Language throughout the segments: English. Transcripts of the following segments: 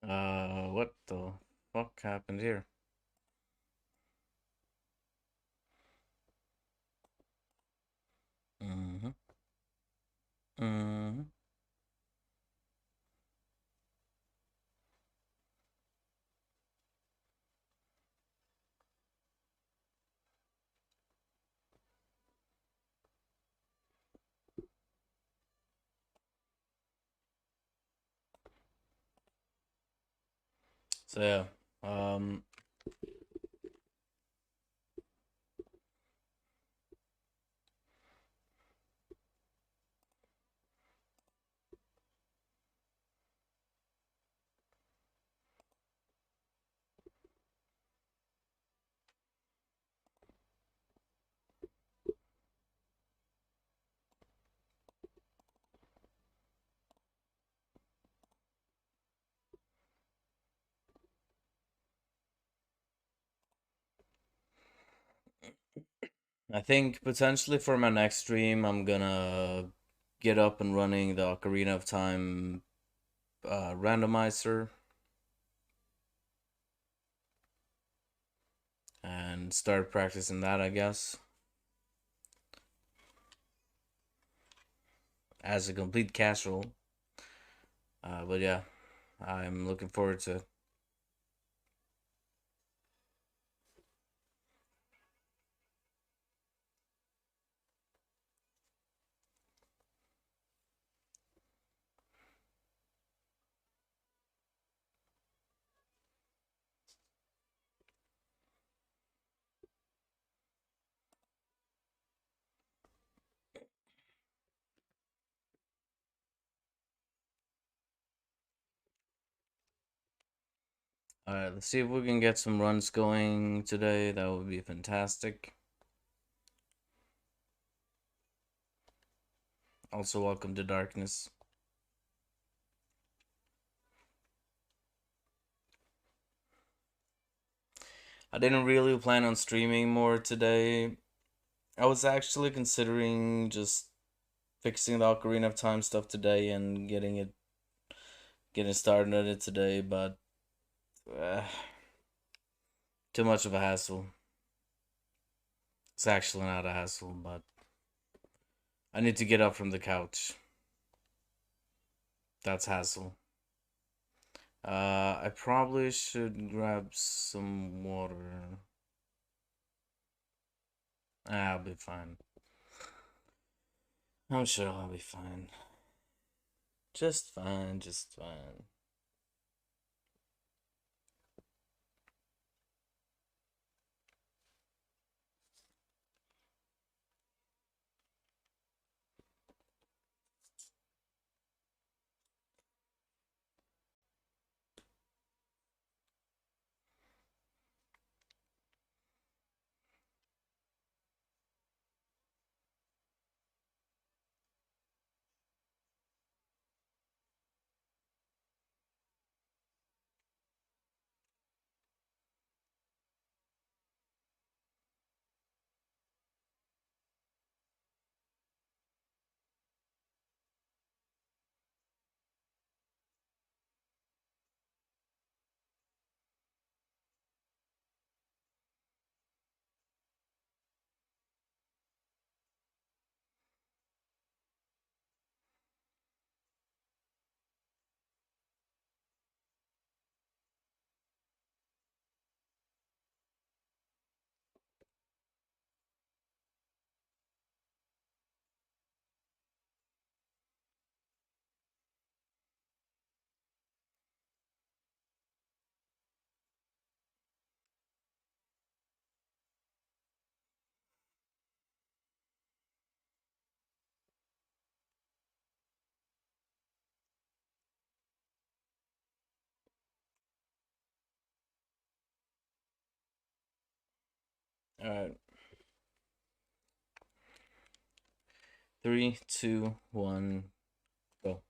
What the fuck happened here? Mm-hmm. Mm-hmm. So yeah, I think potentially for my next stream, I'm gonna get up and running the Ocarina of Time randomizer and start practicing that, I guess, as a complete casual. But yeah, I'm looking forward to it. Alright, let's see if we can get some runs going today. That would be fantastic. Also, welcome to Darkness. I didn't really plan on streaming more today. I was actually considering just fixing the Ocarina of Time stuff today and getting started on it today, but uh, too much of a hassle. It's actually not a hassle, but I need to get up from the couch. That's hassle. I probably should grab some water. I'll be fine. I'm sure I'll be fine. Just fine, just fine. Alright. Three, two, one, go.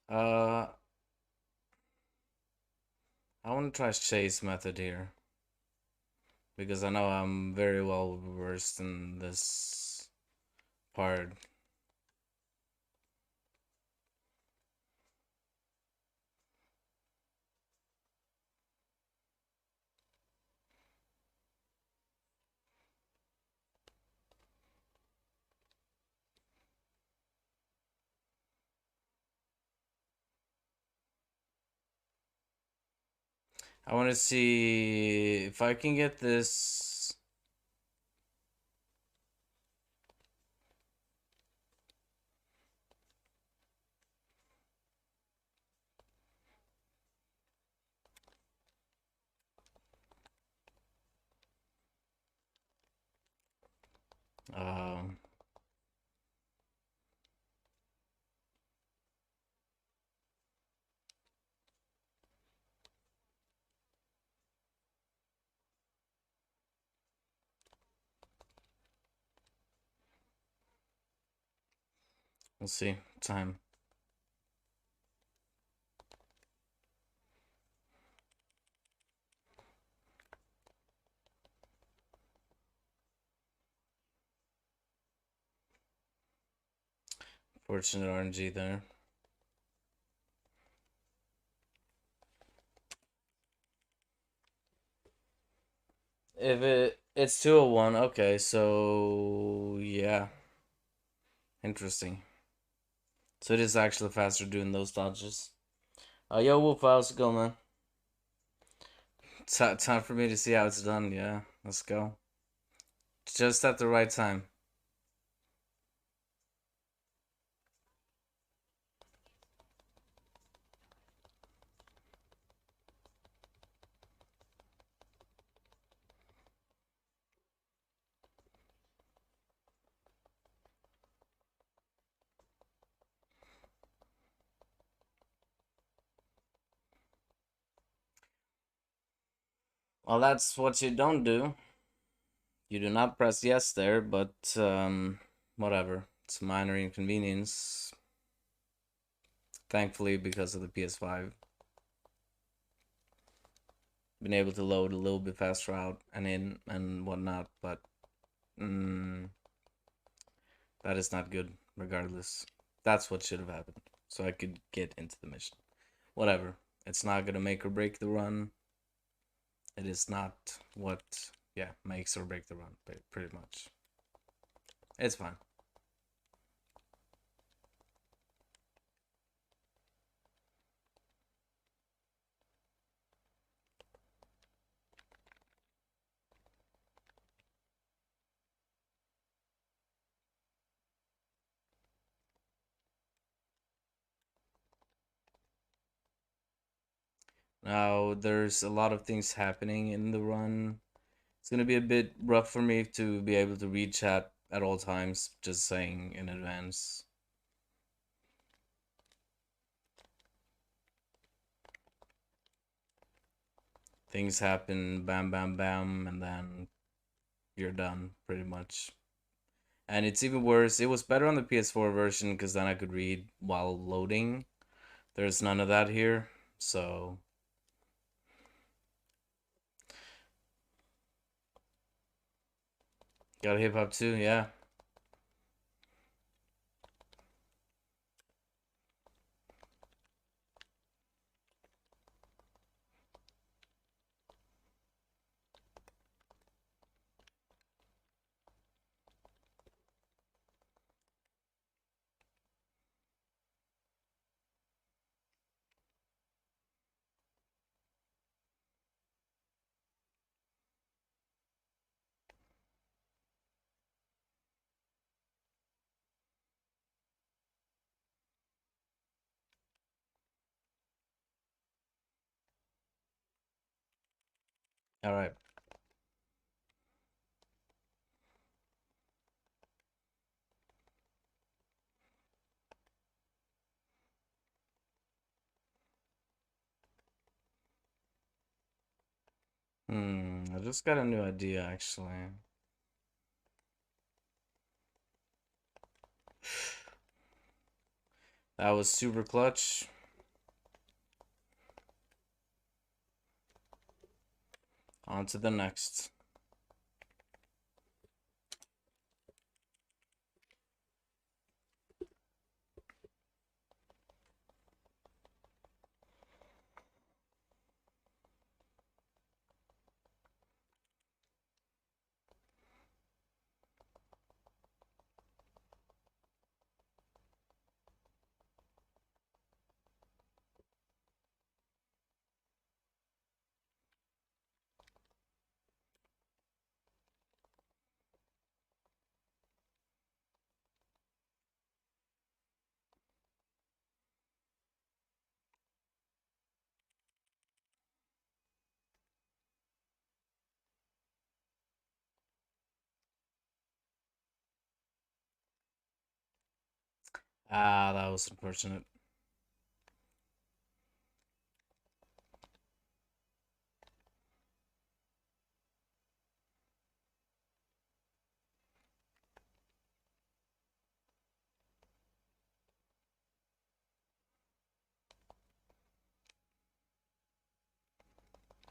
Uh, I want to try Shay's method here because I know I'm very well versed in this part. I want to see if I can get this. Um, we'll see. Time. Fortunate RNG there. If it's 201, okay, so yeah. Interesting. So it is actually faster doing those dodges. Yo, Wolf, how's it going, man? Time for me to see how it's done. Yeah, let's go. Just at the right time. Well, that's what you don't do. You do not press yes there, but whatever. It's a minor inconvenience. Thankfully, because of the PS5, been able to load a little bit faster out and in and whatnot, but mm, that is not good. Regardless, that's what should have happened, so I could get into the mission. Whatever. It's not gonna make or break the run. It is not what, yeah, makes or break the run. Pretty much, it's fine. Now there's a lot of things happening in the run. It's gonna be a bit rough for me to be able to read chat at all times. Just saying in advance. Things happen, bam, bam, bam, and then you're done, pretty much. And it's even worse. It was better on the PS4 version because then I could read while loading. There's none of that here, so got hip hop too, yeah. All right. I just got a new idea actually. That was super clutch. On to the next. Ah, that was unfortunate.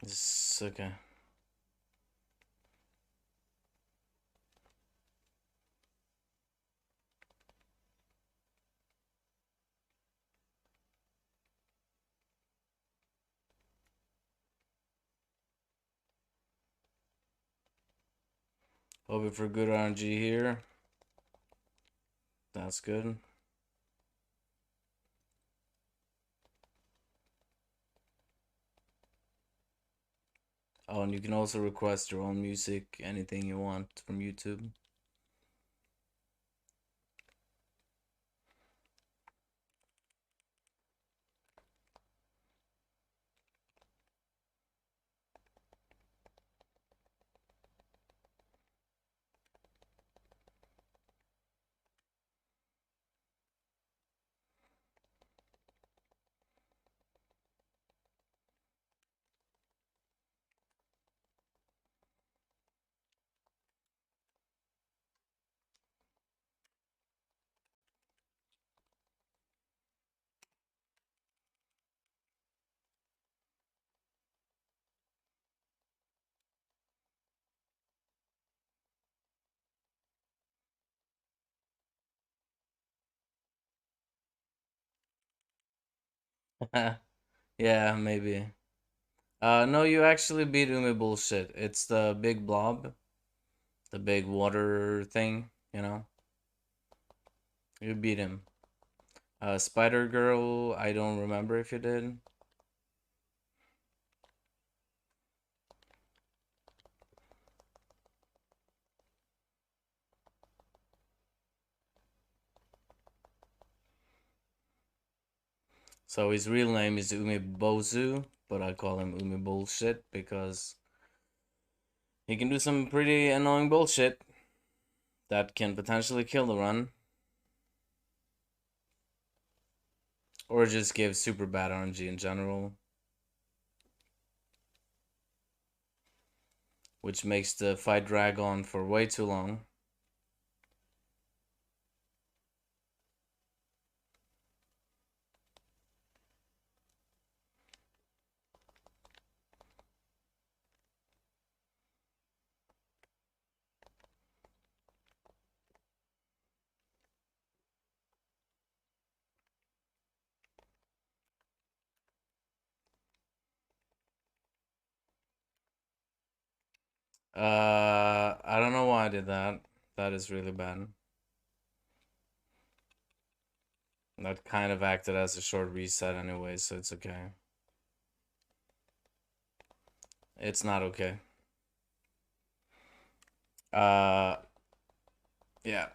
It's okay. Hoping for good RNG here. That's good. Oh, and you can also request your own music, anything you want from YouTube. Yeah, maybe. No, you actually beat Umi bullshit. It's the big blob, the big water thing, you know? You beat him. Spider Girl, I don't remember if you did. So his real name is Umi Bozu, but I call him Umi Bullshit because he can do some pretty annoying bullshit that can potentially kill the run. Or just give super bad RNG in general. Which makes the fight drag on for way too long. I don't know why I did that. That is really bad. That kind of acted as a short reset anyway, so it's okay. It's not okay. Uh, yeah.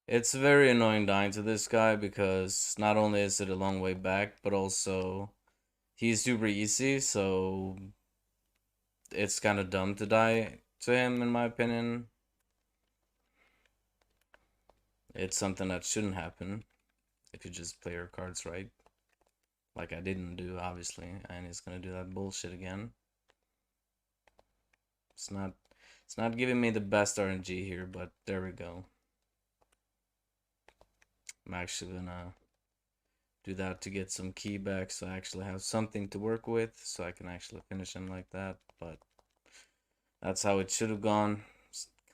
It's very annoying dying to this guy because not only is it a long way back, but also he's super easy, so it's kind of dumb to die to him, in my opinion. It's something that shouldn't happen if you just play your cards right. Like I didn't do, obviously, and he's gonna do that bullshit again. It's not it's not giving me the best RNG here, but there we go. I'm actually gonna do that to get some key back, so I actually have something to work with, so I can actually finish him like that. But that's how it should have gone.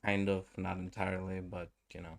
Kind of, not entirely, but you know.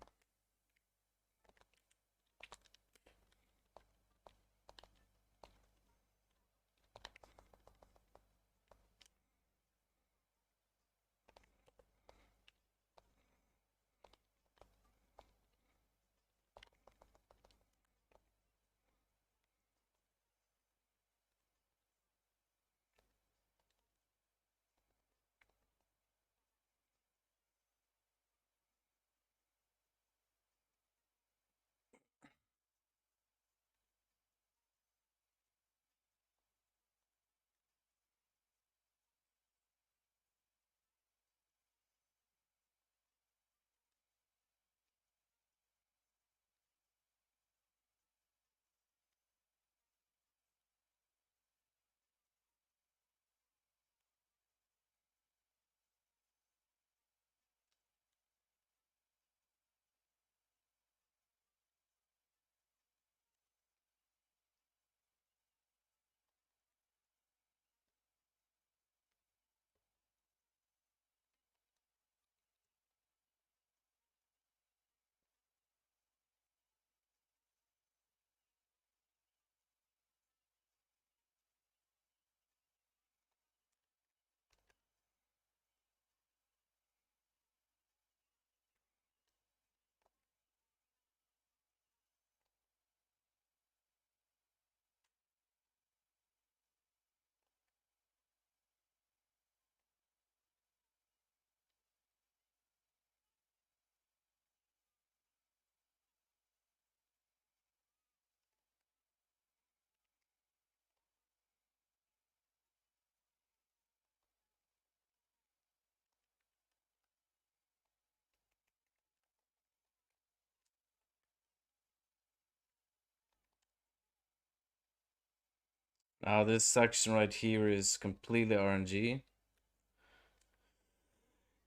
Now this section right here is completely RNG.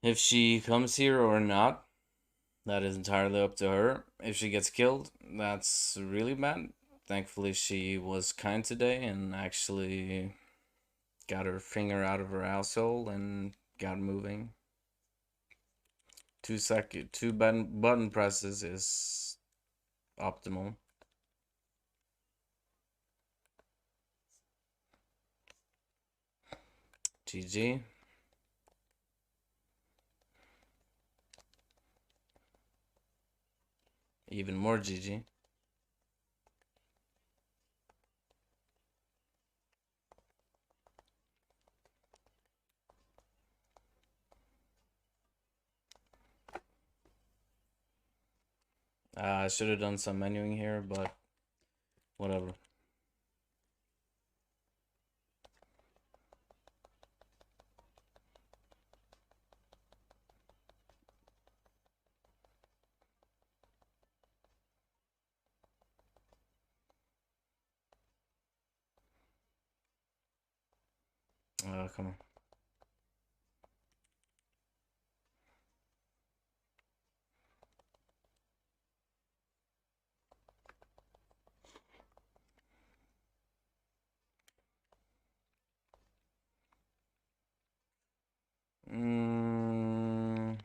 If she comes here or not, that is entirely up to her. If she gets killed, that's really bad. Thankfully, she was kind today and actually got her finger out of her asshole and got moving. Two button presses is optimal. GG. Even more GG. I should have done some menuing here, but whatever. Come on. Mm,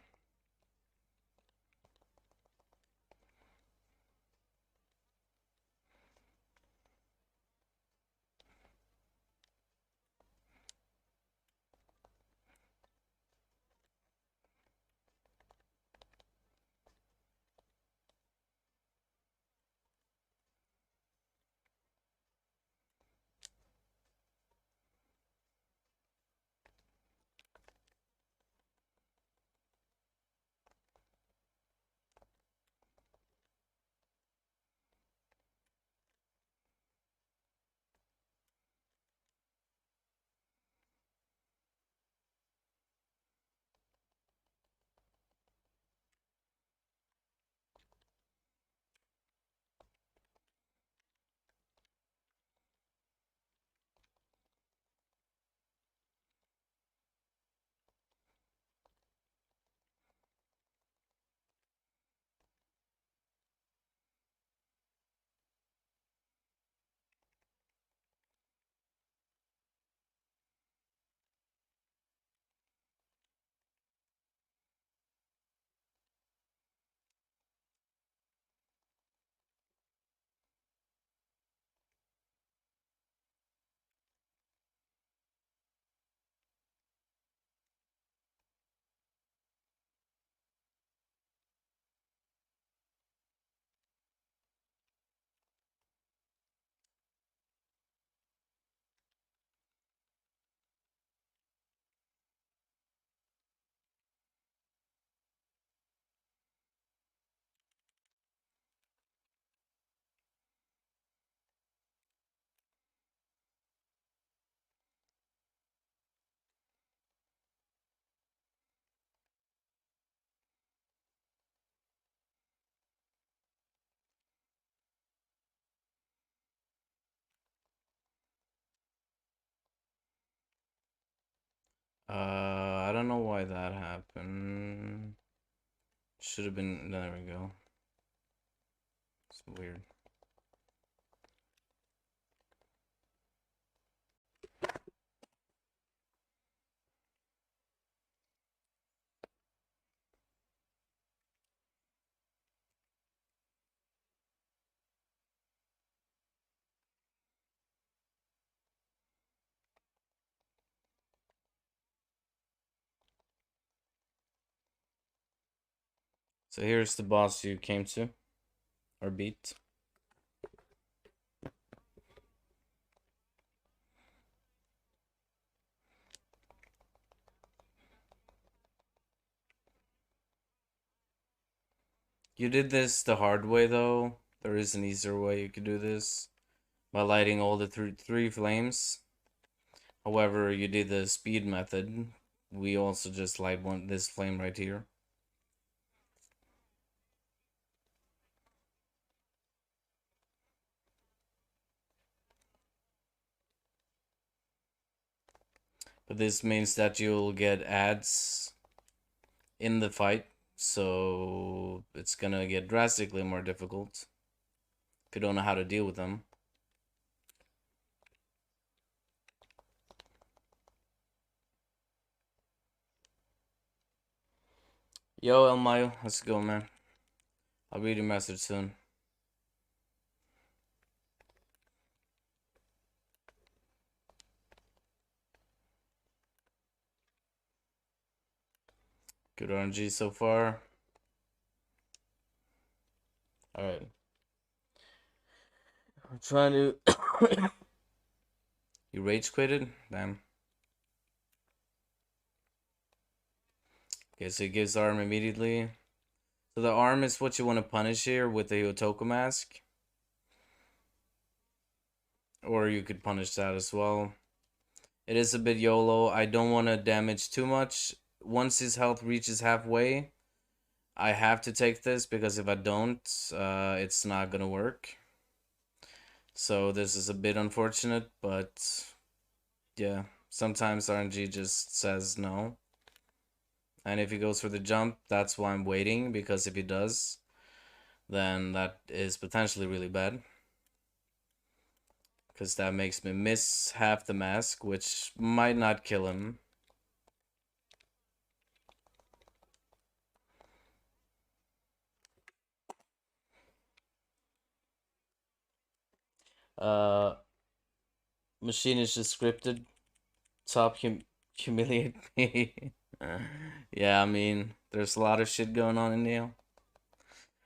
I don't know why that happened. Should have been. There we go. It's weird. So here's the boss you came to, or beat. You did this the hard way though. There is an easier way you could do this by lighting all the three flames. However, you did the speed method. We also just light this flame right here. But this means that you'll get ads in the fight, so it's gonna get drastically more difficult if you don't know how to deal with them. Yo, El Mayo, how's it going, man? I'll read your message soon. Good RNG so far. Alright. I'm trying to... You rage quitted? Damn. Okay, so he gives arm immediately. So the arm is what you want to punish here with the Otoko mask. Or you could punish that as well. It is a bit YOLO. I don't want to damage too much. Once his health reaches halfway, I have to take this because if I don't, it's not gonna work. So this is a bit unfortunate, but yeah, sometimes RNG just says no. And if he goes for the jump, that's why I'm waiting, because if he does, then that is potentially really bad. Because that makes me miss half the mask, which might not kill him. Uh, Machine is just scripted. Top humiliate me. Yeah, I mean, there's a lot of shit going on in Nioh.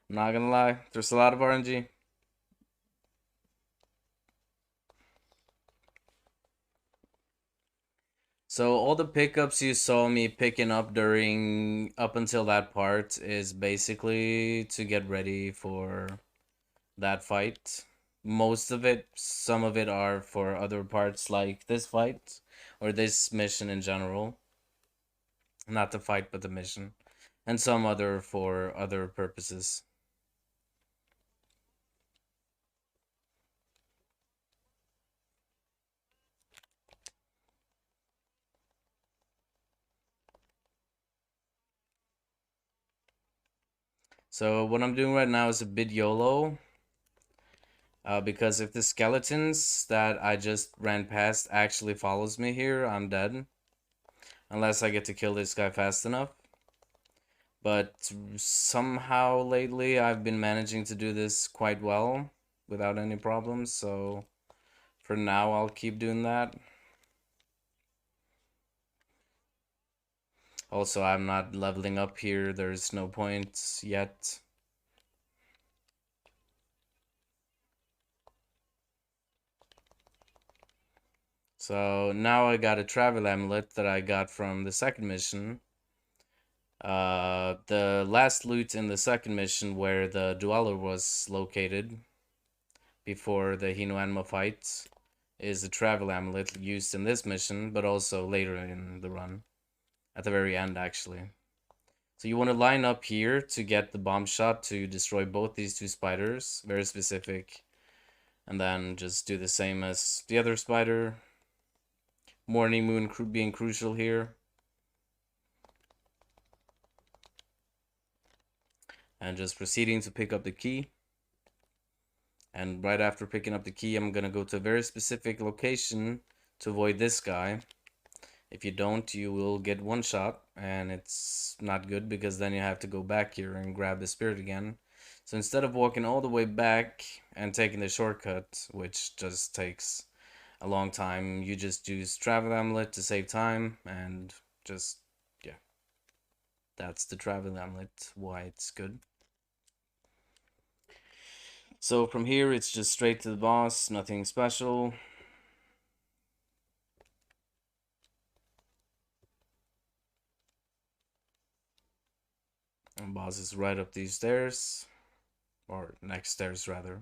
I'm not gonna lie, there's a lot of RNG. So all the pickups you saw me picking up during up until that part is basically to get ready for that fight. Most of it, some of it are for other parts like this fight or this mission in general. Not the fight, but the mission. And some other for other purposes. So what I'm doing right now is a bit YOLO. Because if the skeletons that I just ran past actually follows me here, I'm dead. Unless I get to kill this guy fast enough. But somehow lately I've been managing to do this quite well without any problems, so for now I'll keep doing that. Also, I'm not leveling up here, there's no point yet. So now I got a travel amulet that I got from the second mission. The last loot in the second mission where the dweller was located before the Hino Anima fight is a travel amulet used in this mission, but also later in the run. At the very end, actually. So you want to line up here to get the bomb shot to destroy both these two spiders. Very specific. And then just do the same as the other spider. Morning Moon being crucial here. and just proceeding to pick up the key. And right after picking up the key, I'm gonna go to a very specific location to avoid this guy. If you don't, you will get one shot, and it's not good because then you have to go back here and grab the spirit again. So instead of walking all the way back and taking the shortcut, which just takes a long time, you just use travel amulet to save time, and just, yeah, that's the travel amulet, why it's good. So from here, it's just straight to the boss, nothing special. And boss is right up these stairs, or next stairs rather.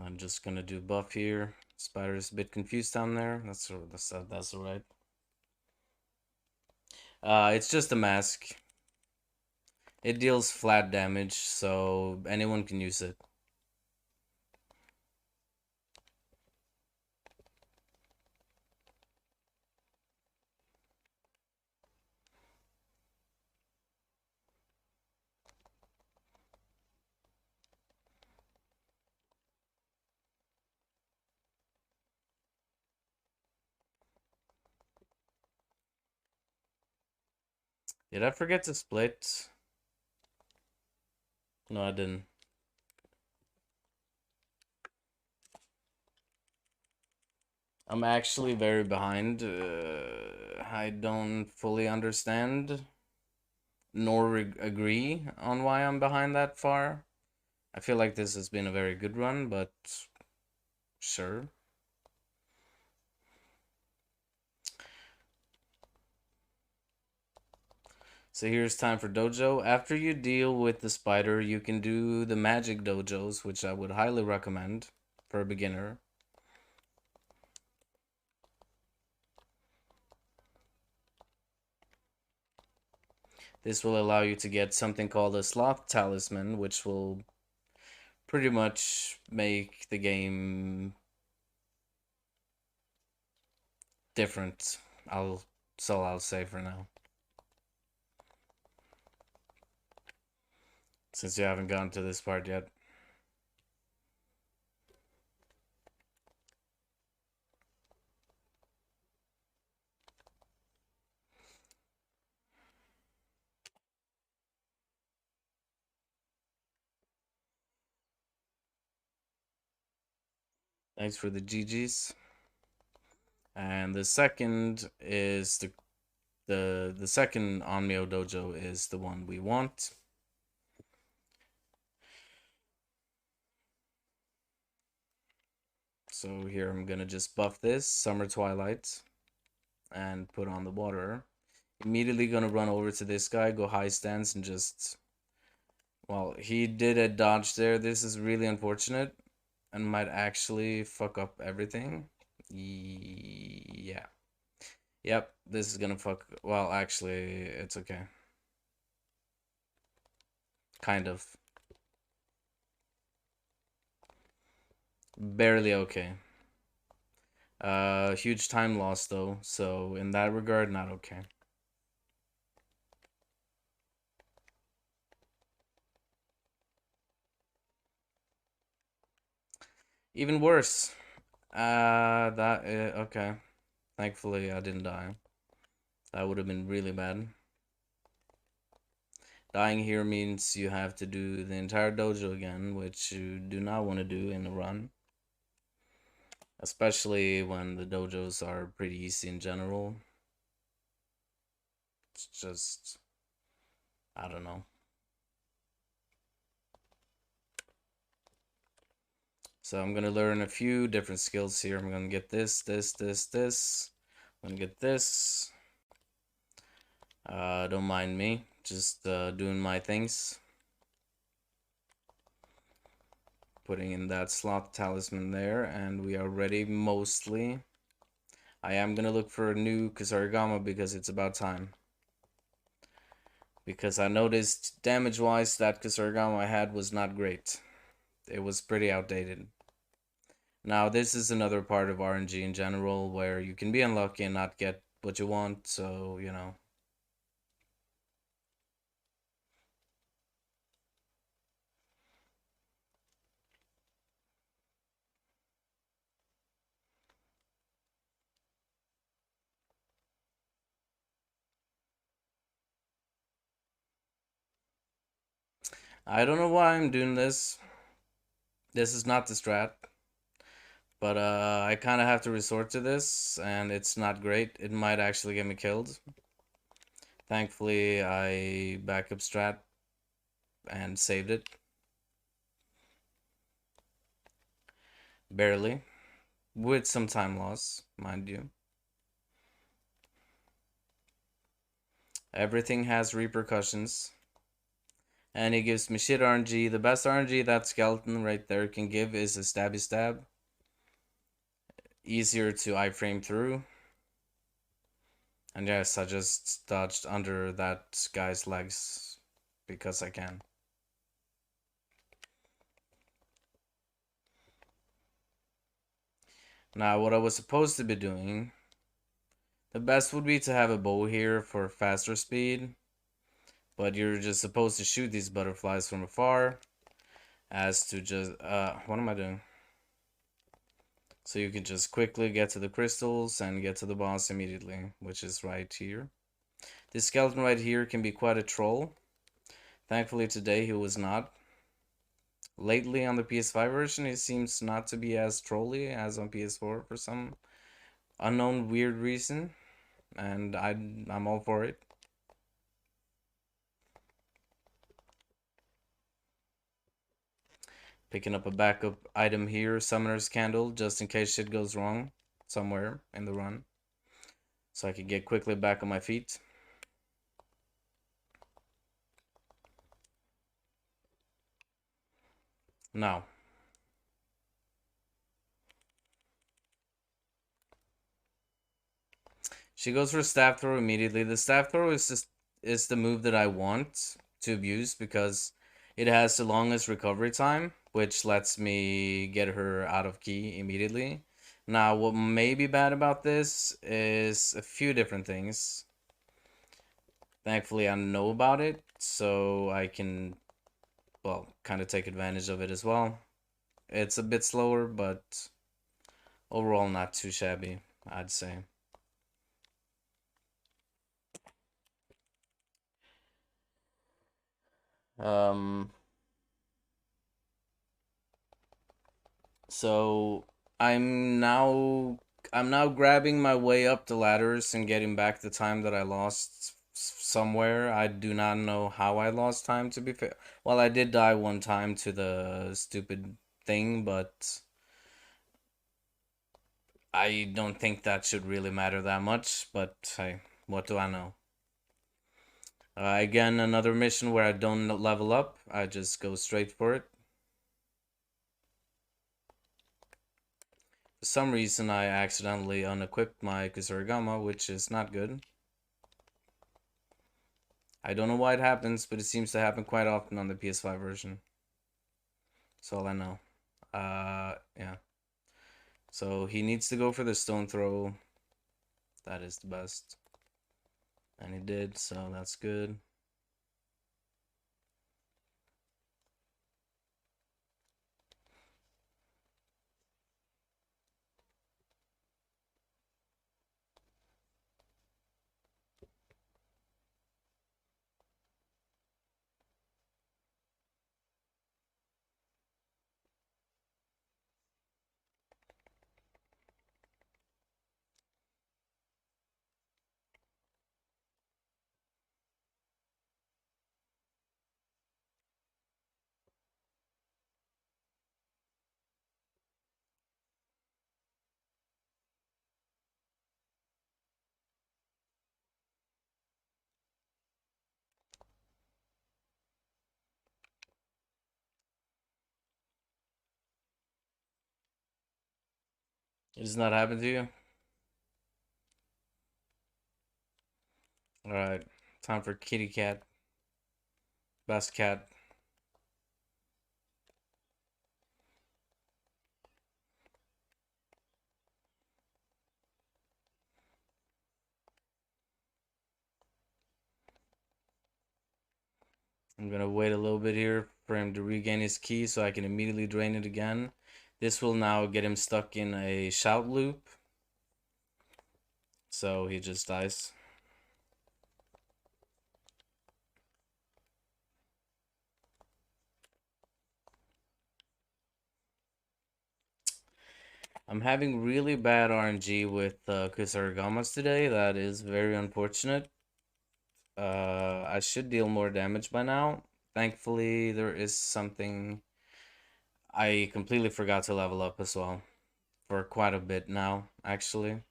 I'm just gonna do buff here. Spider's a bit confused down there. That's alright. It's just a mask. It deals flat damage, so anyone can use it. Did I forget to split? No, I didn't. I'm actually very behind. I don't fully understand nor agree on why I'm behind that far. I feel like this has been a very good run, but sure. So here's time for dojo. After you deal with the spider, you can do the magic dojos, which I would highly recommend for a beginner. This will allow you to get something called a sloth talisman, which will pretty much make the game different. I'll say for now. Since you haven't gotten to this part yet. Thanks for the GGs. And the second is the second Onmyo dojo is the one we want. So here I'm gonna just buff this Summer Twilight and put on the water. Immediately gonna run over to this guy, go high stance, and just, well, he did a dodge there. This is really unfortunate and might actually fuck up everything. Yeah. Yep, this is gonna fuck. Well, actually, it's okay. Kind of. Barely okay. Huge time loss though, so in that regard, not okay. Even worse. Okay. Thankfully, I didn't die. That would have been really bad. Dying here means you have to do the entire dojo again, which you do not want to do in a run. Especially when the dojos are pretty easy in general. It's just, I don't know. So I'm gonna learn a few different skills here. I'm gonna get this. I'm gonna get this. Don't mind me. Just doing my things. Putting in that sloth talisman there, and we are ready mostly. I am gonna look for a new Kusarigama because it's about time. Because I noticed damage-wise that Kusarigama I had was not great. It was pretty outdated. Now, this is another part of RNG in general where you can be unlucky and not get what you want, so you know. I don't know why I'm doing this. This is not the strat, but I kind of have to resort to this, and it's not great. It might actually get me killed. Thankfully, I backup strat and saved it. Barely. With some time loss, mind you. Everything has repercussions. And he gives me shit RNG. The best RNG that skeleton right there can give is a stabby stab. Easier to iframe through. And yes, I just dodged under that guy's legs because I can. Now, what I was supposed to be doing, the best would be to have a bow here for faster speed, but you're just supposed to shoot these butterflies from afar, as to just, what am I doing? So you can just quickly get to the crystals and get to the boss immediately, which is right here. This skeleton right here can be quite a troll. Thankfully today he was not. Lately on the PS5 version he seems not to be as trolly as on PS4 for some unknown weird reason, and I'm all for it. Picking up a backup item here, Summoner's Candle, just in case shit goes wrong somewhere in the run. So I can get quickly back on my feet. Now. She goes for staff throw immediately. The staff throw is the move that I want to abuse because it has the longest recovery time, which lets me get her out of key immediately. Now, what may be bad about this is a few different things. Thankfully, I know about it, so I can, well, kind of take advantage of it as well. It's a bit slower, but overall not too shabby, I'd say. Um, So I'm now I'm now grabbing my way up the ladders and getting back the time that I lost somewhere. I do not know how I lost time, to be fair. Well, I did die one time to the stupid thing, but I don't think that should really matter that much, but hey, what do I know? Again, another mission where I don't level up. I just go straight for it. For some reason, I accidentally unequipped my Kusarigama, which is not good. I don't know why it happens, but it seems to happen quite often on the PS5 version. That's all I know. Yeah. So he needs to go for the stone throw. That is the best. And he did, so that's good. It does not happen to you? Alright. Time for kitty cat. Best cat. I'm gonna wait a little bit here for him to regain his key so I can immediately drain it again. This will now get him stuck in a shout loop. So he just dies. I'm having really bad RNG with Kusaragamas today. That is very unfortunate. I should deal more damage by now. Thankfully, there is something I completely forgot to level up as well. For quite a bit now, actually.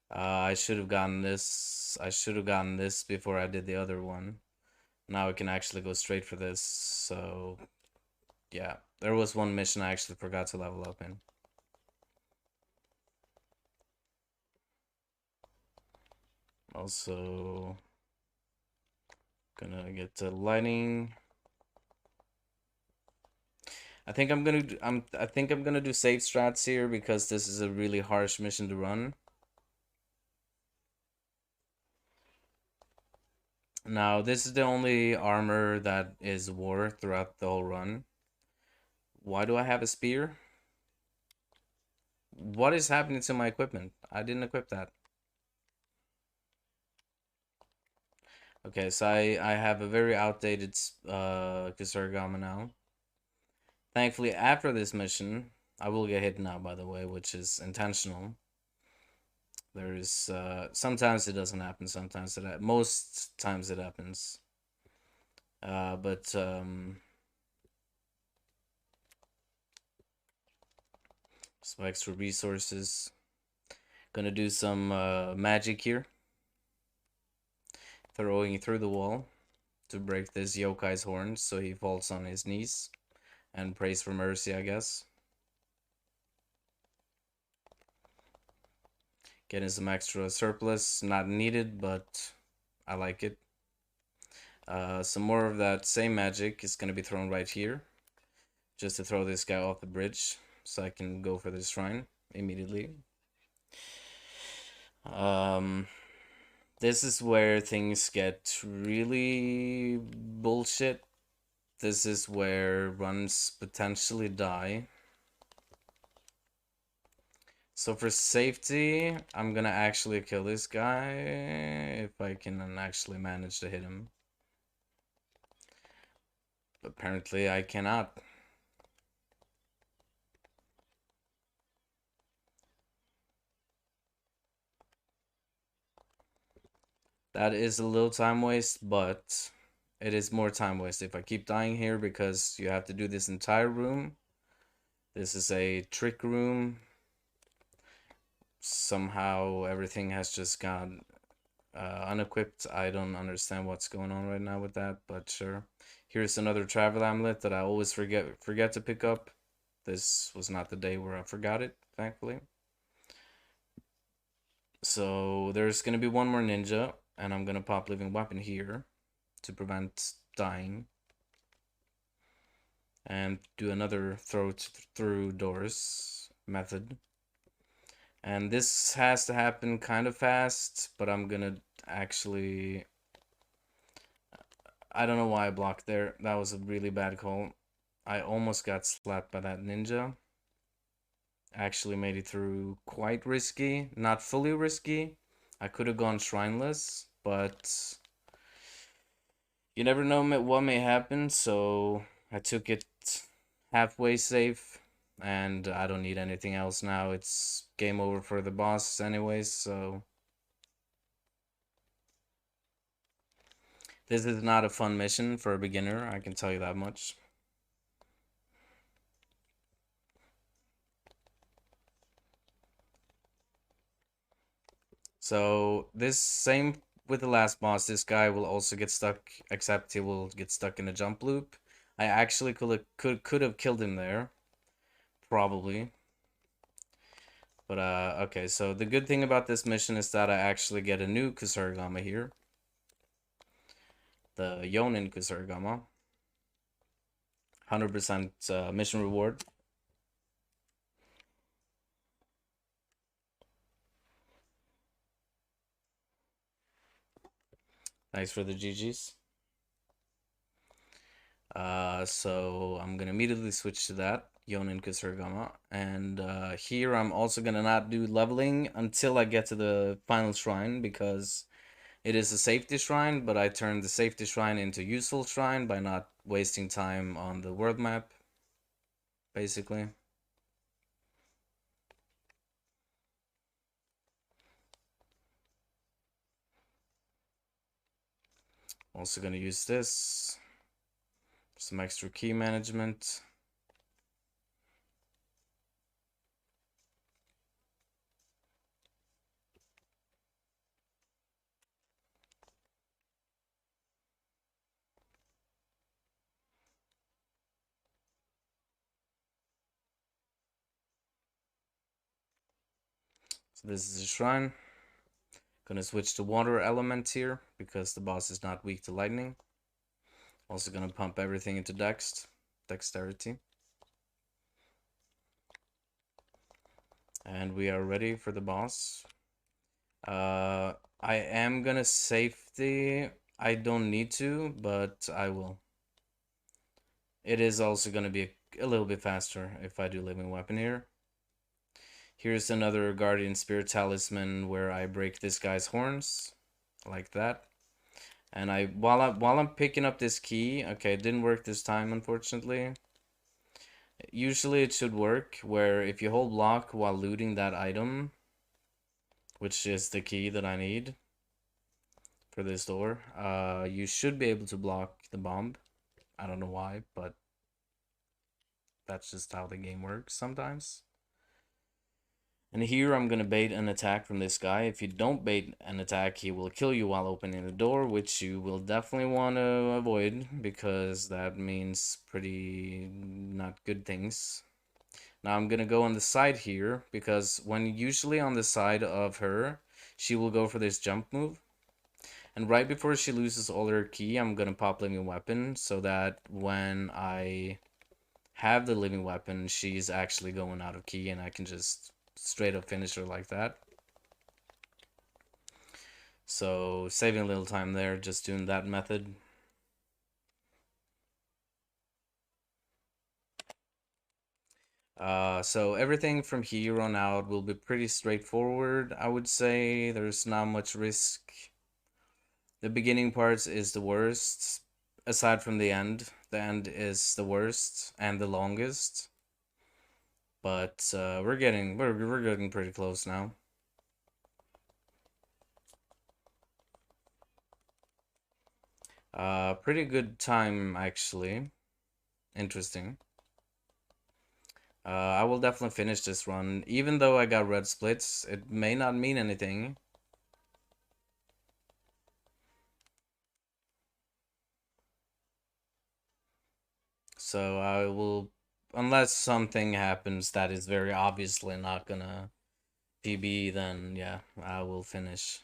I should have gotten this. I should have gotten this before I did the other one. Now I can actually go straight for this. So, yeah. There was one mission I actually forgot to level up in. Also, gonna get to lighting. I think I'm gonna do safe strats here because this is a really harsh mission to run. Now, this is the only armor that is war throughout the whole run. Why do I have a spear? What is happening to my equipment? I didn't equip that. Okay, so I have a very outdated Kusarigama now. Thankfully, after this mission, I will get hit now, by the way, which is intentional. There is sometimes it doesn't happen, sometimes most times it happens. But some extra resources. Gonna do some magic here, throwing through the wall to break this yokai's horns, so he falls on his knees and prays for mercy, I guess. Getting some extra surplus, not needed, but I like it. Some more of that same magic is going to be thrown right here, just to throw this guy off the bridge, so I can go for the shrine immediately. This is where things get really bullshit. This is where runs potentially die. So for safety, I'm gonna actually kill this guy if I can actually manage to hit him. Apparently I cannot. That is a little time waste, but it is more time waste if I keep dying here because you have to do this entire room. This is a trick room. Somehow everything has just gone unequipped. I don't understand what's going on right now with that, but sure. Here's another travel amulet that I always forget to pick up. This was not the day where I forgot it, thankfully. So there's gonna be one more ninja, and I'm gonna pop living weapon here to prevent dying. And do another throw through doors method. And this has to happen kind of fast, but I'm gonna actually... I don't know why I blocked there. That was a really bad call. I almost got slapped by that ninja. Actually made it through quite risky. Not fully risky. I could have gone shrineless, but you never know what may happen, so I took it halfway safe, and I don't need anything else now. It's game over for the boss anyways, so this is not a fun mission for a beginner, I can tell you that much. So this same with the last boss, this guy will also get stuck, except he will get stuck in a jump loop. I actually could have killed him there, probably. But okay, so the good thing about this mission is that I actually get a new Kusarigama here. The Yonin Kusarigama. 100% mission reward. Thanks for the GGs. So I'm gonna immediately switch to that, Yonin Kusuragama. And here I'm also gonna not do leveling until I get to the final shrine because it is a safety shrine, but I turned the safety shrine into useful shrine by not wasting time on the world map, basically. Also gonna use this. Some extra key management. So this is a shrine. Gonna switch to water element here because the boss is not weak to lightning. Also gonna pump everything into dexterity. And we are ready for the boss. I am gonna safety. I don't need to, but I will. It is also gonna be a little bit faster if I do living weapon here. Here's another guardian spirit talisman where I break this guy's horns, like that. And while I'm picking up this key, okay, it didn't work this time, unfortunately. Usually it should work, where if you hold block while looting that item, which is the key that I need for this door, you should be able to block the bomb. I don't know why, but that's just how the game works sometimes. And here I'm gonna bait an attack from this guy. If you don't bait an attack, he will kill you while opening the door, which you will definitely want to avoid because that means pretty not good things. Now I'm gonna go on the side here because when usually on the side of her, she will go for this jump move. And right before she loses all her key, I'm gonna pop living weapon so that when I have the living weapon, she's actually going out of key and I can just straight up finish her like that. So saving a little time there, just doing that method. So everything from here on out will be pretty straightforward. I would say there's not much risk. The beginning parts is the worst, aside from the end. The end is the worst and the longest. But we're getting pretty close now. Pretty good time actually. Interesting. I will definitely finish this run. Even though I got red splits, it may not mean anything. So I will, unless something happens that is very obviously not gonna PB, then yeah, I will finish.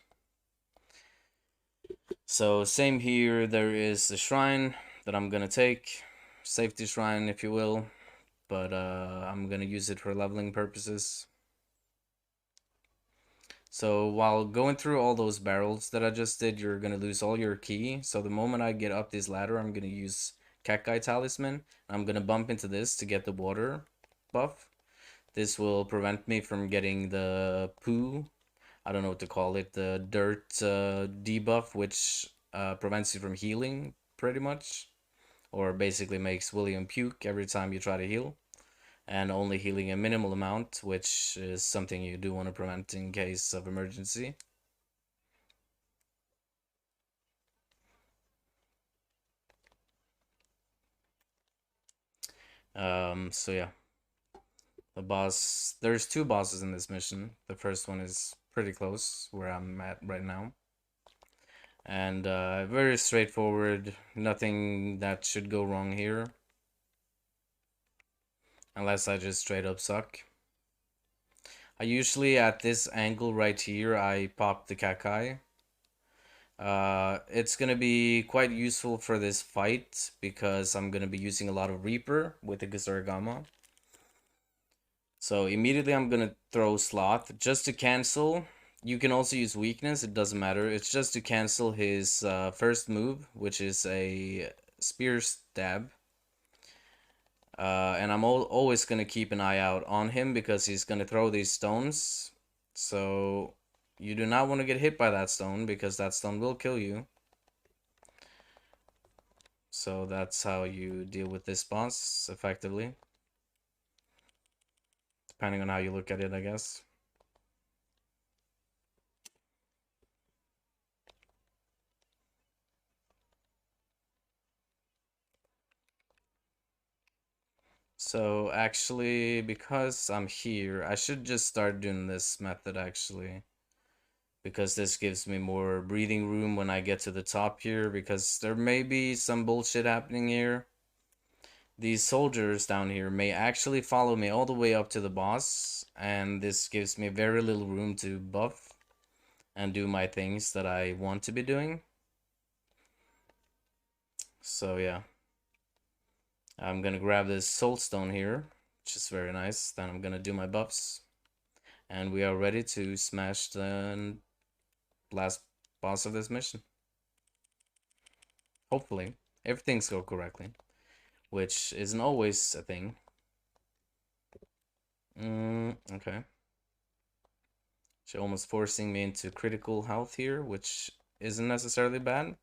So same here, there is the shrine that I'm gonna take. Safety shrine, if you will. But I'm gonna use it for leveling purposes. So while going through all those barrels that I just did, you're gonna lose all your key. So the moment I get up this ladder, I'm gonna use Kekai Talisman. I'm gonna bump into this to get the water buff. This will prevent me from getting the poo. I don't know what to call it. The dirt debuff, which prevents you from healing, pretty much. Or basically makes William puke every time you try to heal. And only healing a minimal amount, which is something you do want to prevent in case of emergency. So yeah, the boss. There's two bosses in this mission. The first one is pretty close where I'm at right now, and very straightforward. Nothing that should go wrong here, unless I just straight up suck. I usually at this angle right here, I pop the Kakai. It's gonna be quite useful for this fight because I'm gonna be using a lot of Reaper with the Gazaragama. So immediately I'm gonna throw Sloth just to cancel. You can also use Weakness, it doesn't matter. It's just to cancel his first move, which is a spear stab. And I'm always gonna keep an eye out on him because he's gonna throw these stones. So you do not want to get hit by that stone because that stone will kill you. So that's how you deal with this boss effectively. Depending on how you look at it, I guess. So actually, because I'm here, I should just start doing this method actually. Because this gives me more breathing room when I get to the top here, because there may be some bullshit happening here. These soldiers down here may actually follow me all the way up to the boss, and this gives me very little room to buff and do my things that I want to be doing. So yeah, I'm gonna grab this soul stone here, which is very nice. Then I'm gonna do my buffs, and we are ready to smash the last boss of this mission. Hopefully, if things go correctly, which isn't always a thing. Okay. She's almost forcing me into critical health here, which isn't necessarily bad.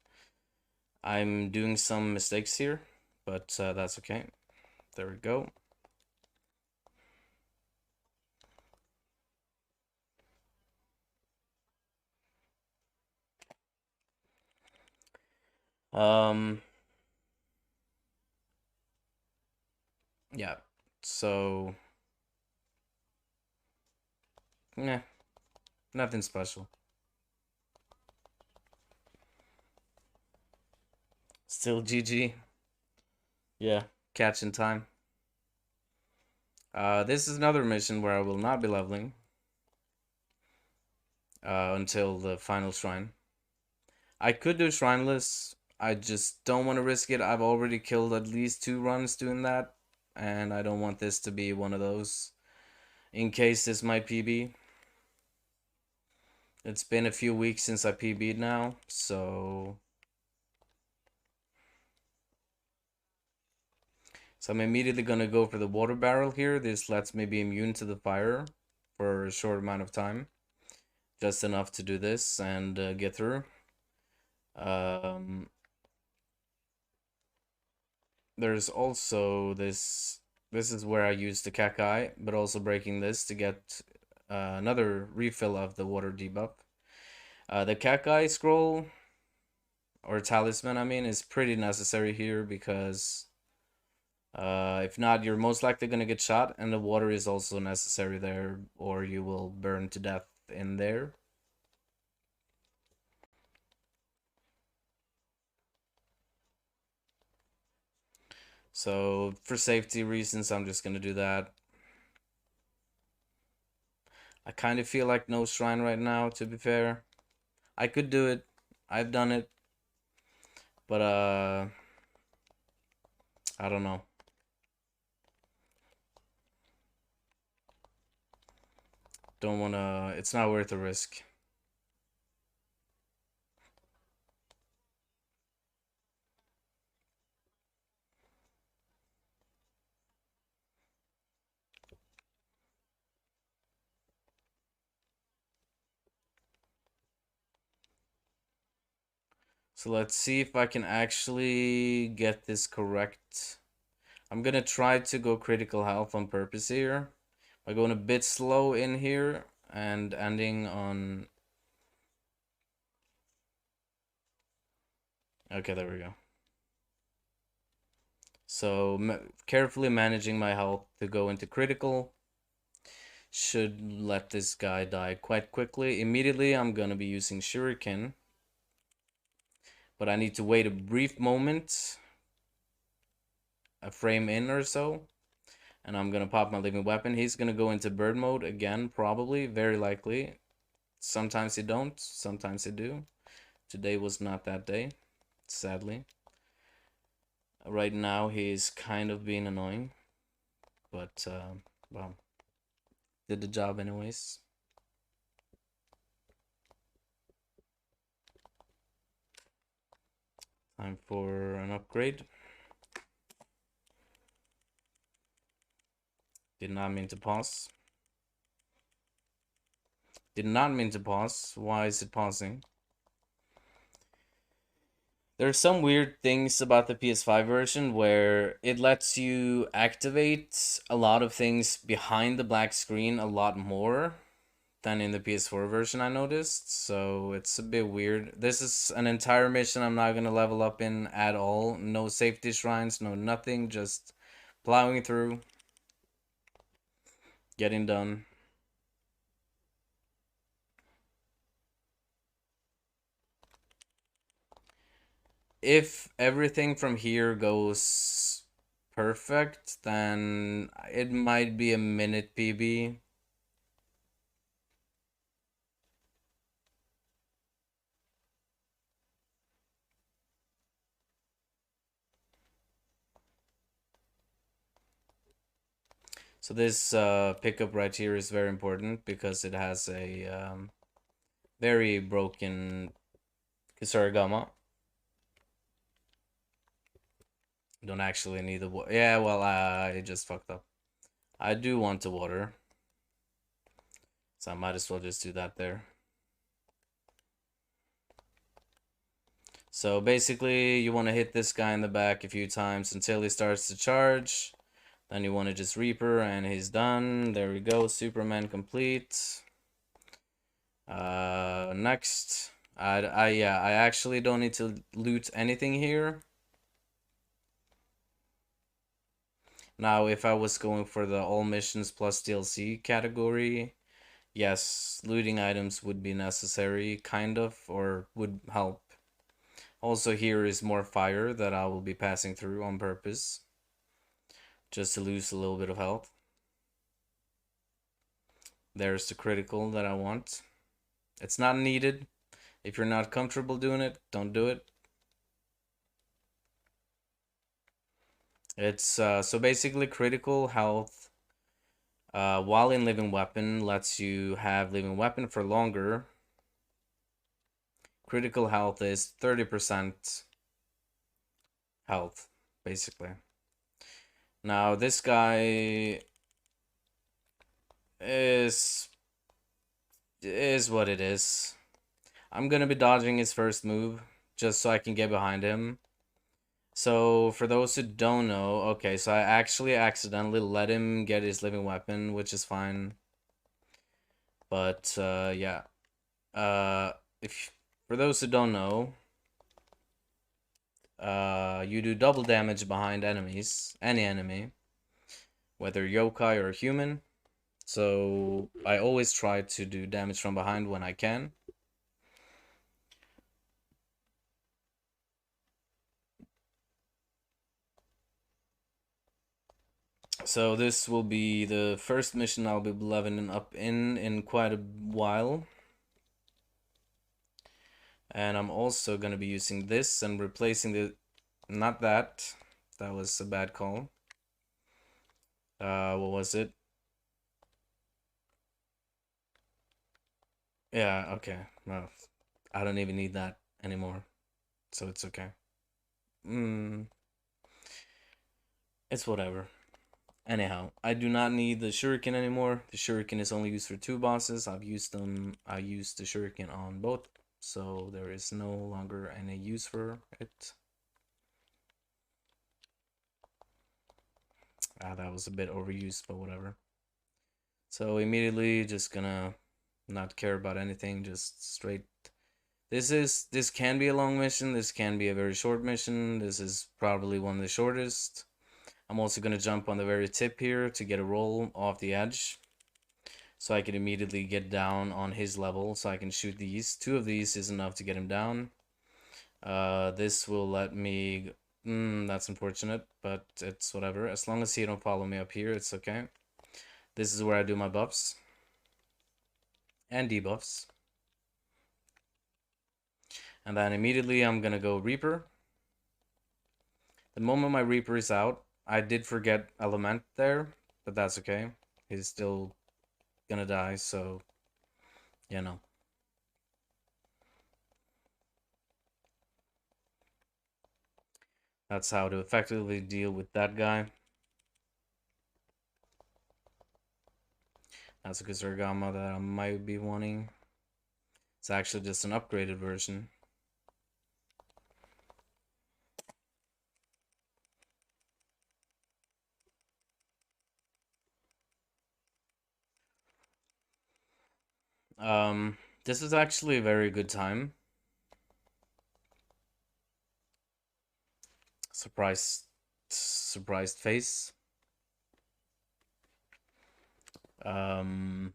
I'm doing some mistakes here, but that's okay. There we go. Um, yeah. So, nah, nothing special. Still GG. Yeah, catching time. This is another mission where I will not be leveling until the final shrine. I could do shrineless. I just don't want to risk it. I've already killed at least 2 runs doing that, and I don't want this to be one of those. In case this might PB. It's been a few weeks since I PB'd now, so I'm immediately gonna go for the water barrel here. This lets me be immune to the fire for a short amount of time. Just enough to do this and get through. Um, there's also this. This is where I use the Kakai, but also breaking this to get another refill of the water debuff. The Kakai scroll, or talisman, I mean, is pretty necessary here because if not, you're most likely going to get shot, and the water is also necessary there, or you will burn to death in there. So, for safety reasons, I'm just going to do that. I kind of feel like no shrine right now, to be fair. I could do it. I've done it. But, I don't know. Don't want to... It's not worth the risk. So let's see if I can actually get this correct. I'm gonna try to go critical health on purpose here. By going a bit slow in here and ending on... Okay, there we go. So carefully managing my health to go into critical should let this guy die quite quickly. Immediately, I'm gonna be using Shuriken. But I need to wait a brief moment, a frame in or so. And I'm gonna pop my living weapon. He's gonna go into bird mode again, probably, very likely. Sometimes he don't, sometimes he do. Today was not that day, sadly. Right now he's kind of being annoying, but well, did the job anyways. Time for an upgrade. Did not mean to pause. Did not mean to pause. Why is it pausing? There are some weird things about the PS5 version where it lets you activate a lot of things behind the black screen a lot more than in the PS4 version, I noticed. So it's a bit weird. This is an entire mission I'm not going to level up in at all. No safety shrines, no nothing. Just plowing through. Getting done. If everything from here goes perfect, then it might be a minute PB. So this pickup right here is very important because it has a very broken Kisarigama. Don't actually need the water. Yeah, well, I just fucked up. I do want the water. So I might as well just do that there. So basically, you want to hit this guy in the back a few times until he starts to charge. Then you want to just Reaper and he's done. There we go. Superman complete. Next. I actually don't need to loot anything here. Now, if I was going for the all missions plus DLC category, yes, looting items would be necessary, kind of, or would help. Also, here is more fire that I will be passing through on purpose, just to lose a little bit of health. There's the critical that I want. It's not needed. If you're not comfortable doing it, don't do it. It's so basically critical health while in living weapon lets you have living weapon for longer. Critical health is 30% health, basically. Now this guy is what it is. I'm gonna be dodging his first move just so I can get behind him. So for those who don't know, okay, so I actually accidentally let him get his living weapon, which is fine. But yeah. If for those who don't know, you do double damage behind enemies, any enemy, whether yokai or human. So I always try to do damage from behind when I can. So this will be the first mission I'll be leveling up in quite a while. And I'm also going to be using this and replacing the... Not that. That was a bad call. What was it? Yeah, okay. No, I don't even need that anymore. So it's okay. It's whatever. Anyhow, I do not need the shuriken anymore. The shuriken is only used for 2 bosses. I've used them. I used the shuriken on both, so there is no longer any use for it. That was a bit overused, but whatever. So immediately just gonna not care about anything, just straight. This can be a long mission, this can be a very short mission. This is probably one of the shortest. I'm also gonna jump on the very tip here to get a roll off the edge, so I can immediately get down on his level, so I can shoot these. 2 of these is enough to get him down. This will let me... that's unfortunate, but it's whatever. As long as he don't follow me up here, it's okay. This is where I do my buffs. And debuffs. And then immediately I'm gonna go Reaper. The moment my Reaper is out, I did forget Element there, but that's okay. He's still gonna die, so... you know. That's how to effectively deal with that guy. That's a Kusarigama that I might be wanting. It's actually just an upgraded version. This is actually a very good time. Surprised face. Um,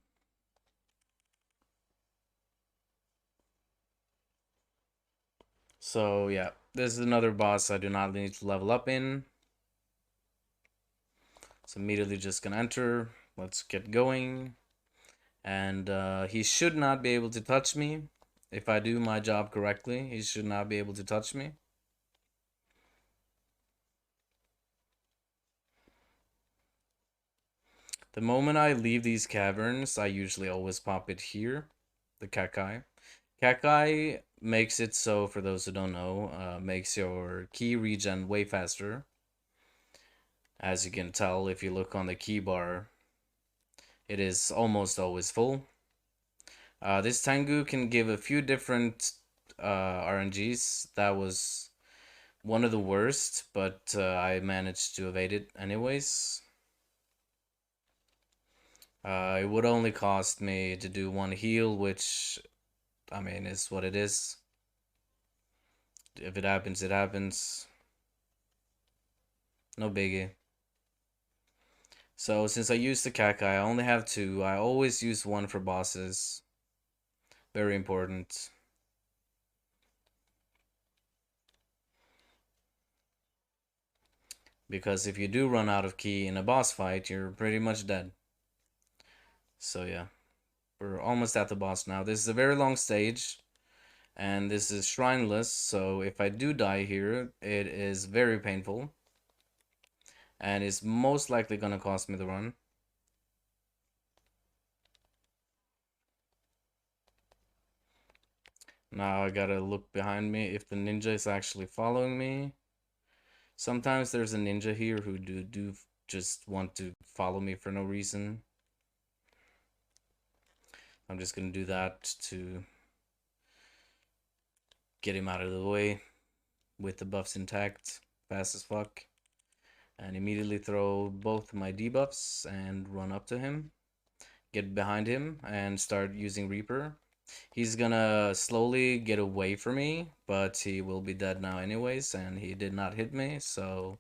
so yeah, this is another boss I do not need to level up in. So immediately just gonna enter. Let's get going. And he should not be able to touch me. If I do my job correctly, he should not be able to touch me. The moment I leave these caverns, I usually always pop it here, the Kakai. Kakai makes it so, for those who don't know, makes your key regen way faster. As you can tell, if you look on the key bar, it is almost always full. This Tengu can give a few different RNGs. That was one of the worst, but I managed to evade it anyways. It would only cost me to do one heal, which, I mean, is what it is. If it happens, it happens. No biggie. So since I used the Kakai, I only have two. I always use one for bosses. Very important. Because if you do run out of ki in a boss fight, you're pretty much dead. So yeah, we're almost at the boss now. This is a very long stage, and this is shrineless, so if I do die here, it is very painful. And it's most likely gonna cost me the run. Now I gotta look behind me if the ninja is actually following me. Sometimes there's a ninja here who do just want to follow me for no reason. I'm just gonna do that to get him out of the way with the buffs intact, fast as fuck. And immediately throw both my debuffs and run up to him. Get behind him and start using Reaper. He's gonna slowly get away from me, but he will be dead now anyways, and he did not hit me, so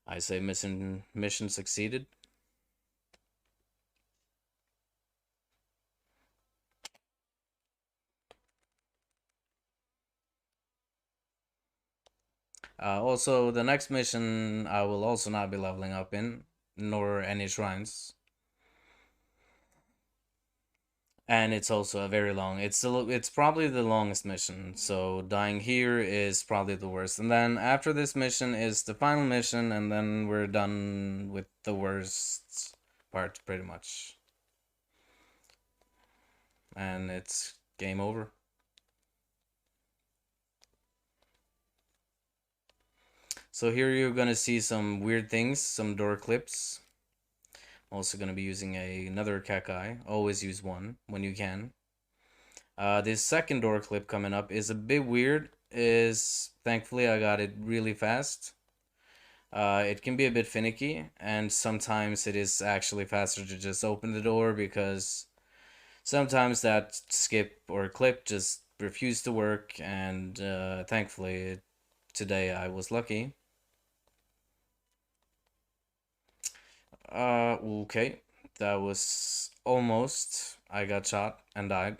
I say mission succeeded. Also, the next mission I will also not be leveling up in, nor any shrines. And it's also a very long. It's probably the longest mission. So dying here is probably the worst. And then after this mission is the final mission, and then we're done with the worst part pretty much. And it's game over. So here you're gonna see some weird things, some door clips. Also gonna be using another Kakai. Always use one when you can. This second door clip coming up is a bit weird. Is thankfully I got it really fast. It can be a bit finicky, and sometimes it is actually faster to just open the door because sometimes that skip or clip just refused to work, and thankfully today I was lucky. Okay, that was almost. I got shot and died.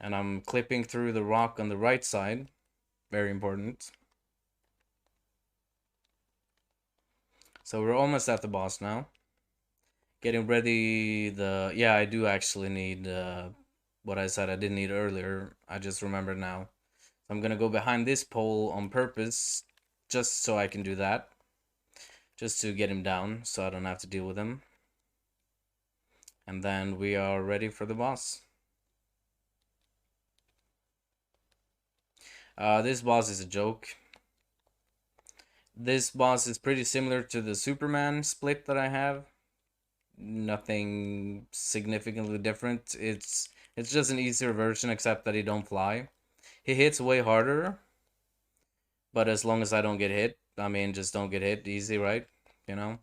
And I'm clipping through the rock on the right side. Very important. So we're almost at the boss now. Getting ready yeah, I do actually need what I said I didn't need earlier. I just remembered now. I'm gonna go behind this pole on purpose just so I can do that. Just to get him down so I don't have to deal with him. And then we are ready for the boss. This boss is a joke. This boss is pretty similar to the Superman split that I have. Nothing significantly different. It's just an easier version, except that he don't fly. He hits way harder, but as long as I don't get hit, I mean, just don't get hit, easy, right? You know.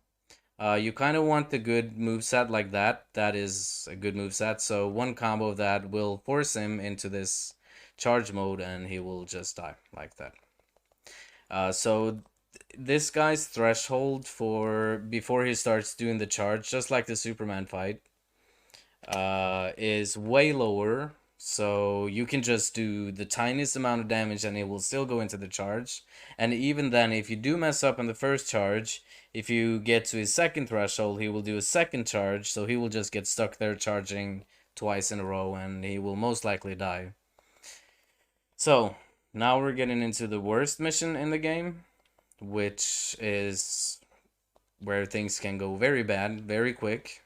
You kind of want the good moveset like that. That is a good moveset. So one combo of that will force him into this charge mode, and he will just die like that. So this guy's threshold for before he starts doing the charge, just like the Superman fight, is way lower. So you can just do the tiniest amount of damage and it will still go into the charge. And even then, if you do mess up on the first charge, if you get to his second threshold, he will do a second charge. So he will just get stuck there charging twice in a row and he will most likely die. So now we're getting into the worst mission in the game, which is where things can go very bad, very quick.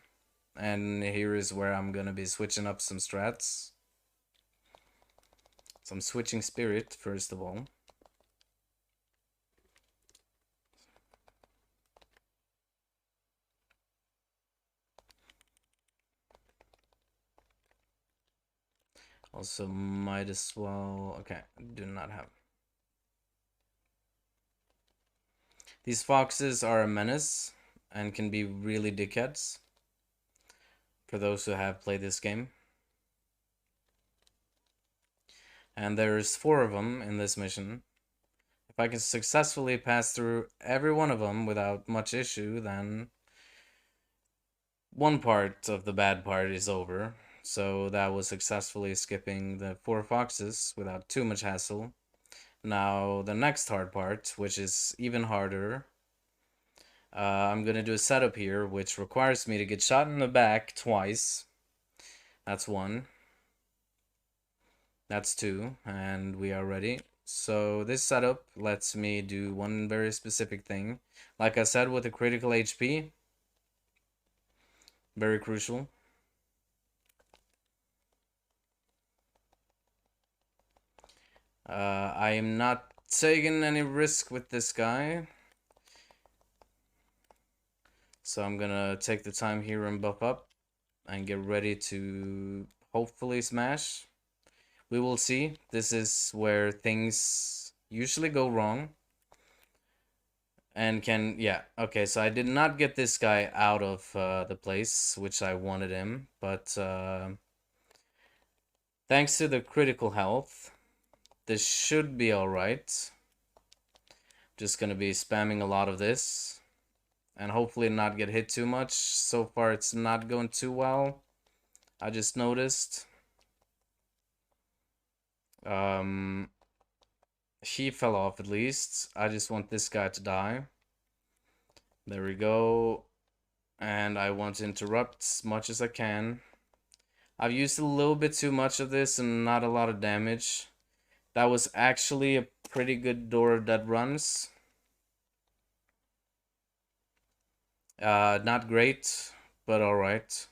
And here is where I'm gonna be switching up some strats. So I'm switching spirit first of all. Also might as well, okay, do not have. These foxes are a menace and can be really dickheads for those who have played this game. And there's 4 of them in this mission. If I can successfully pass through every one of them without much issue, then one part of the bad part is over. So that was successfully skipping the 4 foxes without too much hassle. Now the next hard part, which is even harder, I'm gonna do a setup here, which requires me to get shot in the back twice. That's 1. That's 2, and we are ready. So this setup lets me do one very specific thing. Like I said, with the critical HP, very crucial. I am not taking any risk with this guy. So I'm gonna take the time here and buff up and get ready to hopefully smash. We will see. This is where things usually go wrong. And can, yeah, okay, so I did not get this guy out of the place, which I wanted him, but thanks to the critical health, this should be alright. Just gonna be spamming a lot of this, and hopefully not get hit too much. So far it's not going too well, I just noticed. He fell off at least. I just want this guy to die. There we go. And I want to interrupt as much as I can. I've used a little bit too much of this and not a lot of damage. That was actually a pretty good door that runs. Not great, but alright.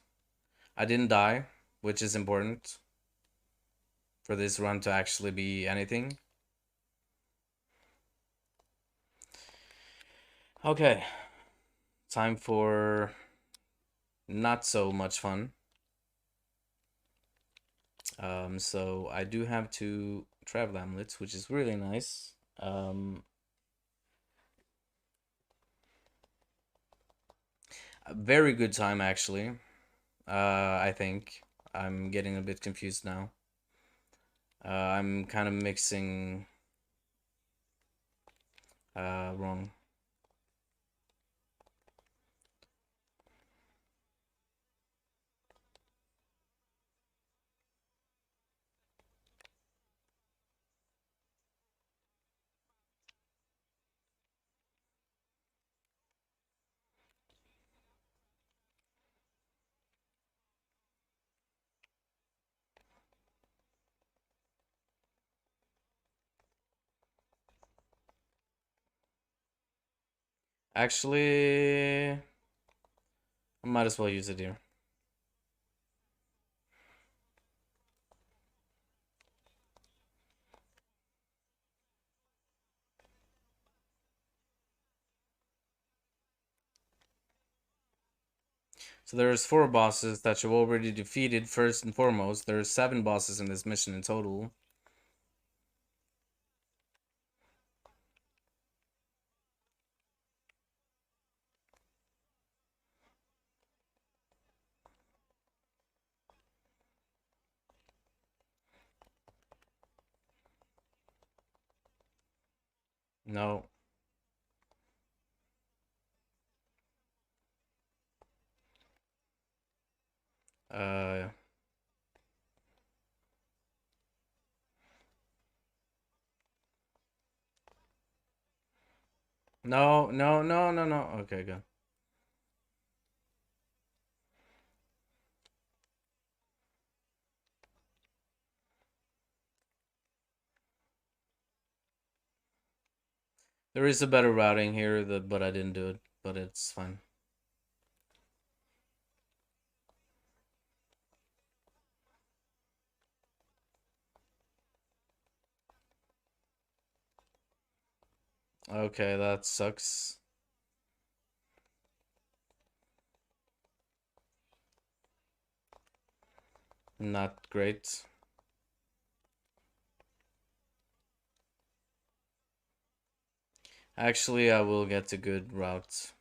I didn't die, which is important for this run to actually be anything. Okay, time for not so much fun. So I do have 2 travel amulets, which is really nice. A very good time actually. I think I'm getting a bit confused now. I'm kind of mixing wrong. Actually, I might as well use it here. So there's 4 bosses that you've already defeated first and foremost. There's 7 bosses in this mission in total. No. Uh no, no, no, no, no. Okay, good. There is a better routing here, but I didn't do it, but it's fine. Okay, that sucks. Not great. Actually, I will get a good route.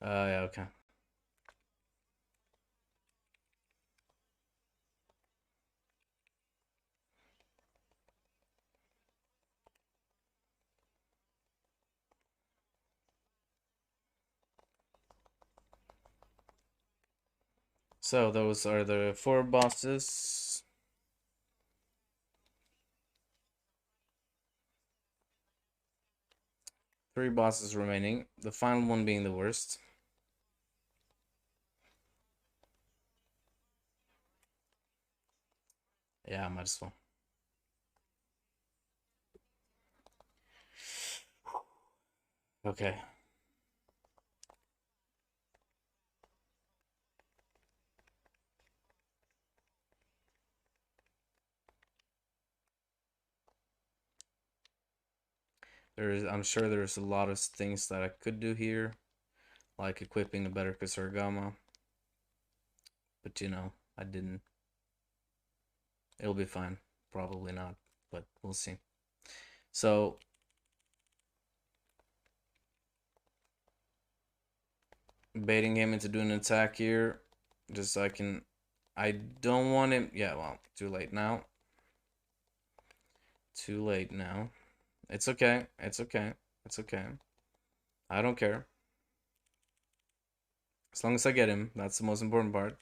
Yeah, okay. So those are the 4 bosses. 3 bosses remaining. The final one being the worst. Yeah, might as well. Okay. I'm sure there's a lot of things that I could do here, like equipping a better Kusarigama. But I didn't. It'll be fine. Probably not, but we'll see. So, baiting him into doing an attack here, just so I can. I don't want him. Yeah, well, too late now. Too late now. It's okay. It's okay. It's okay. I don't care. As long as I get him, that's the most important part.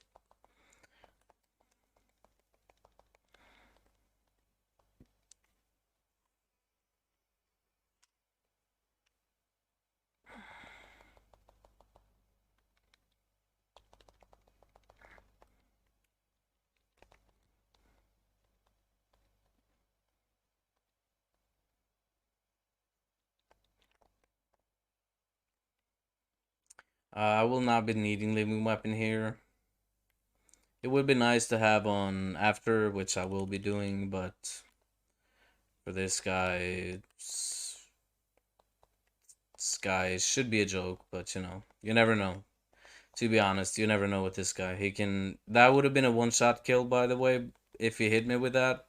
I will not be needing living weapon here. It would be nice to have on after, which I will be doing, but for this guy, this guy should be a joke, but you never know. To be honest, you never know with this guy. He can. That would have been a one-shot kill, by the way, if he hit me with that.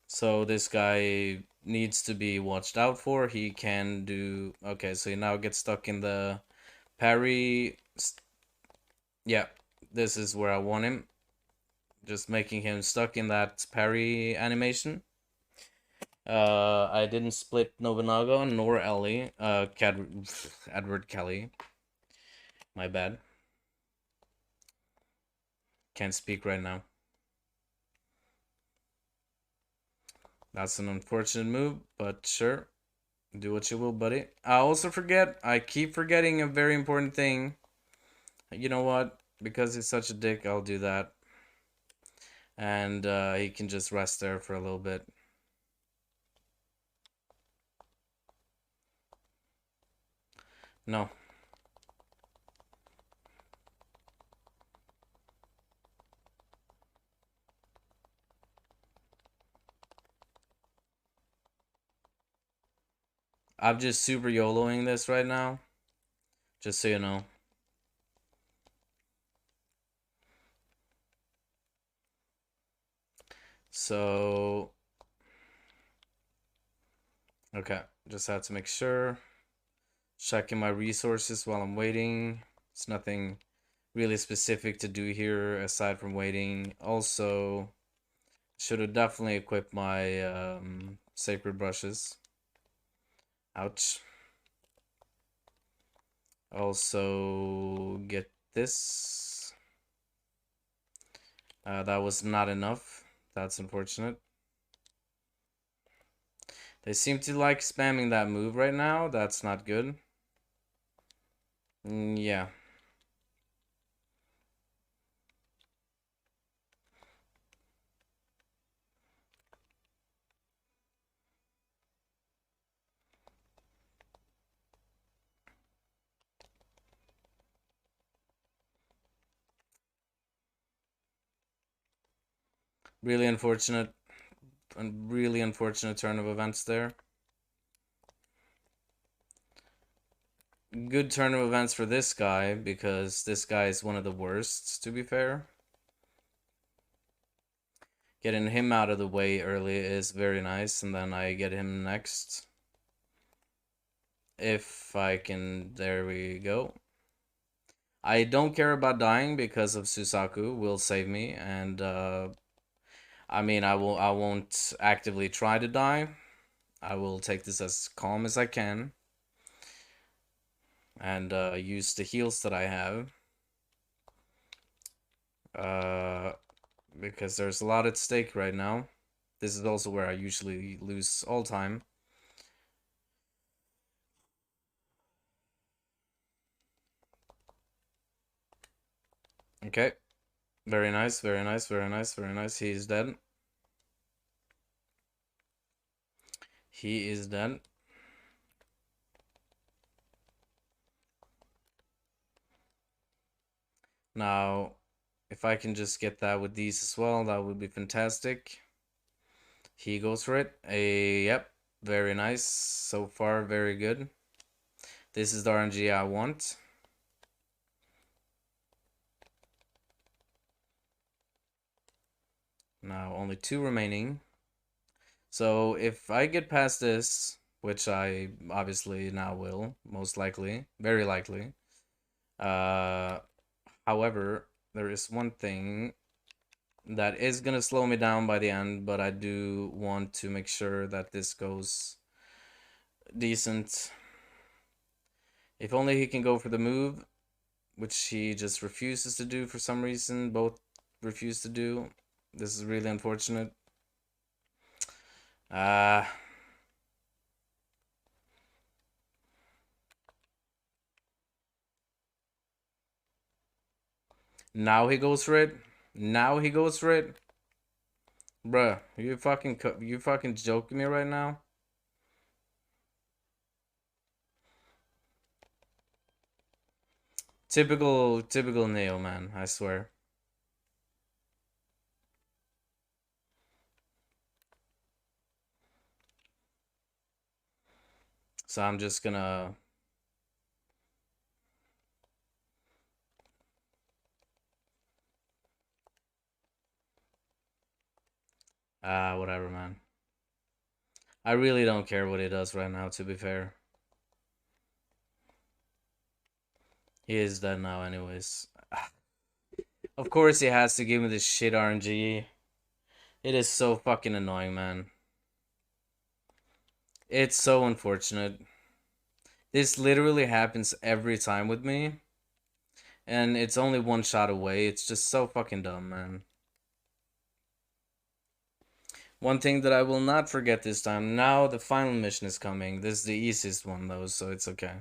So this guy needs to be watched out for. He can do. Okay, so he now gets stuck in the parry. Yeah, this is where I want him. Just making him stuck in that parry animation. I didn't split Nobunaga nor Ellie. Edward Kelly. My bad. Can't speak right now. That's an unfortunate move, but sure. Do what you will, buddy. I keep forgetting a very important thing. You know what? Because he's such a dick, I'll do that. And he can just rest there for a little bit. No, I'm just super YOLOing this right now. Just so you know. So, okay. Just have to make sure. Checking my resources while I'm waiting. It's nothing really specific to do here aside from waiting. Also, should have definitely equipped my sacred brushes. Ouch. Also, get this. That was not enough. That's unfortunate. They seem to like spamming that move right now. That's not good. Yeah. Really unfortunate. Really unfortunate turn of events there. Good turn of events for this guy, because this guy is one of the worst, to be fair. Getting him out of the way early is very nice, and then I get him next. If I can, there we go. I don't care about dying because of Susaku will save me, and I mean I won't actively try to die. I will take this as calm as I can, and use the heals that I have. Uh, because there's a lot at stake right now. This is also where I usually lose all time. Okay. Very nice, very nice, very nice, very nice. He's dead. He is dead. Now, if I can just get that with these as well, that would be fantastic. He goes for it. Yep. Very nice. So far, very good. This is the RNG I want. Now, only 2 remaining. So, if I get past this, which I obviously now will, most likely, very likely. However, there is one thing that is gonna slow me down by the end, but I do want to make sure that this goes decent. If only he can go for the move, which he just refuses to do for some reason. Both refuse to do. This is really unfortunate. Uh Now he goes for it. Now he goes for it. Bruh, you fucking joking me right now? Typical Nioh, man, I swear. So I'm just gonna whatever, man. I really don't care what he does right now, to be fair. He is dead now anyways. Of course he has to give me this shit RNG. It is so fucking annoying, man. It's so unfortunate. This literally happens every time with me. And it's only one shot away. It's just so fucking dumb, man. One thing that I will not forget this time. Now the final mission is coming. This is the easiest one though, so it's okay.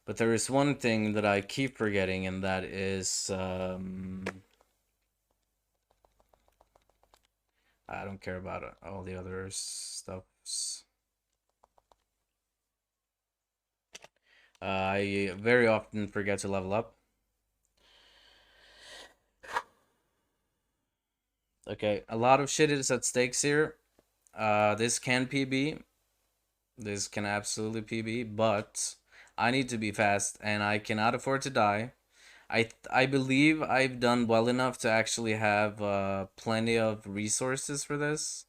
But there is one thing that I keep forgetting, and that is I don't care about all the other stuffs. I very often forget to level up. Okay, a lot of shit is at stakes here. This can PB. This can absolutely PB, but I need to be fast and I cannot afford to die. I believe I've done well enough to actually have plenty of resources for this.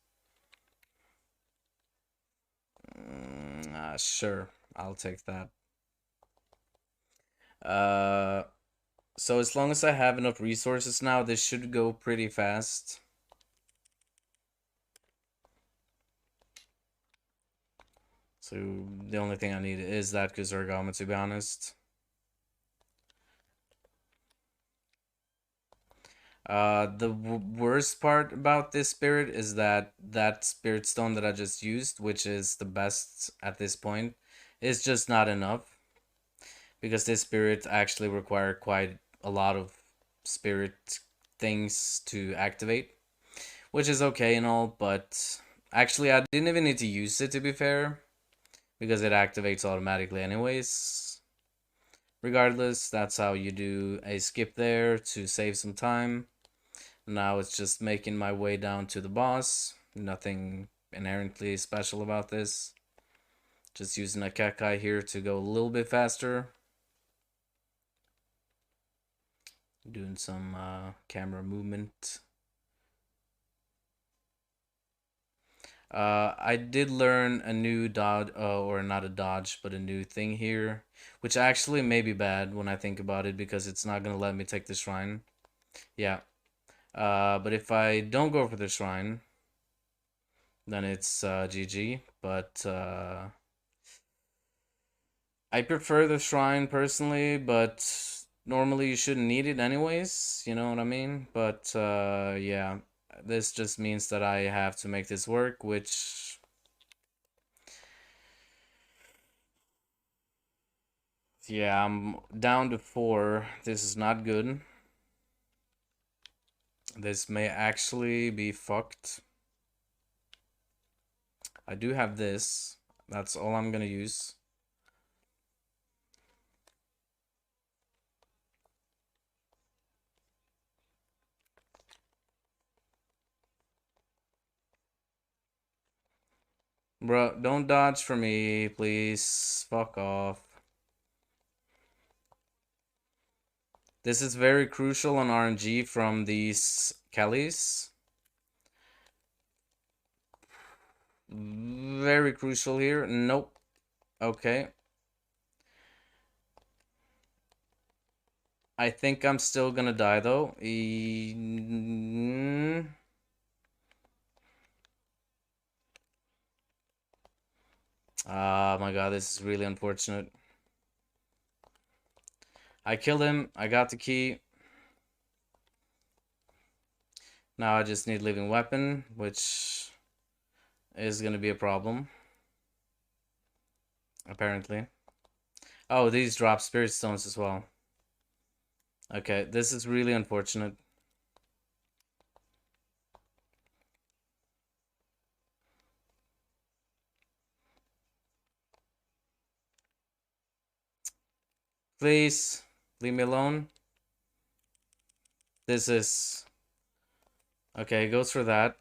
Sure, I'll take that. Uh, so as long as I have enough resources now, this should go pretty fast. So the only thing I need is that Kuzurigama, to be honest. The worst part about this spirit is that that spirit stone that I just used, which is the best at this point, is just not enough because this spirit actually require quite a lot of spirit things to activate, which is okay and all, but actually I didn't even need to use it to be fair because it activates automatically anyways. Regardless, that's how you do a skip there to save some time. Now it's just making my way down to the boss. Nothing inherently special about this. Just using a Kekai here to go a little bit faster. Doing some camera movement. I did learn a new dodge, or not a dodge, but a new thing here, which actually may be bad when I think about it because it's not gonna let me take the shrine. Yeah. But if I don't go for the shrine, then it's GG. But I prefer the shrine personally, but normally you shouldn't need it anyways, you know what I mean? But yeah, this just means that I have to make this work, which yeah, I'm down to 4. This is not good. This may actually be fucked. I do have this. That's all I'm gonna use. Bro, don't dodge for me, please. Fuck off. This is very crucial on RNG from these Kellys. Very crucial here. Nope. Okay. I think I'm still gonna die though. Ah, my god, this is really unfortunate. I killed him. I got the key. Now I just need living weapon, which is gonna be a problem. Apparently. Oh, these drop spirit stones as well. Okay, this is really unfortunate. Please, leave me alone. This is... Okay, goes for that.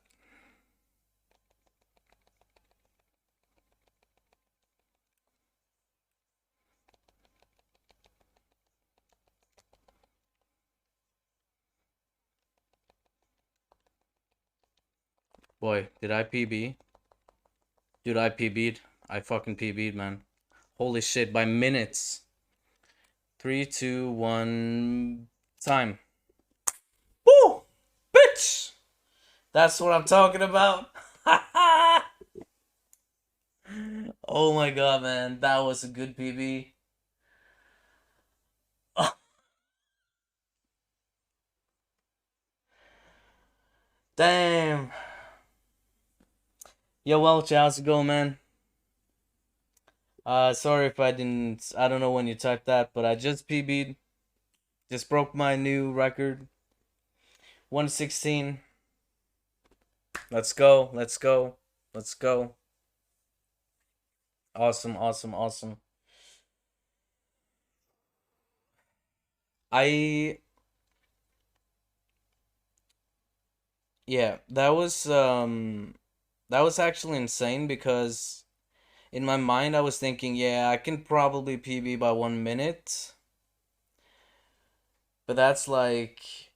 Boy, did I PB? Dude, I PB'd. I fucking PB'd, man. Holy shit, by minutes. 3, 2, 1, time. Woo! Bitch! That's what I'm talking about. Oh my god, man. That was a good PB. Damn. Yo, Welch, how's it going, man? Sorry if I didn't. I don't know when you typed that, but I just PB'd. Just broke my new record. 116. Let's go. Let's go. Let's go. Awesome, awesome, awesome. I Yeah, that was actually insane because In my mind, I was thinking, yeah, I can probably PB by 1 minute, but that's like,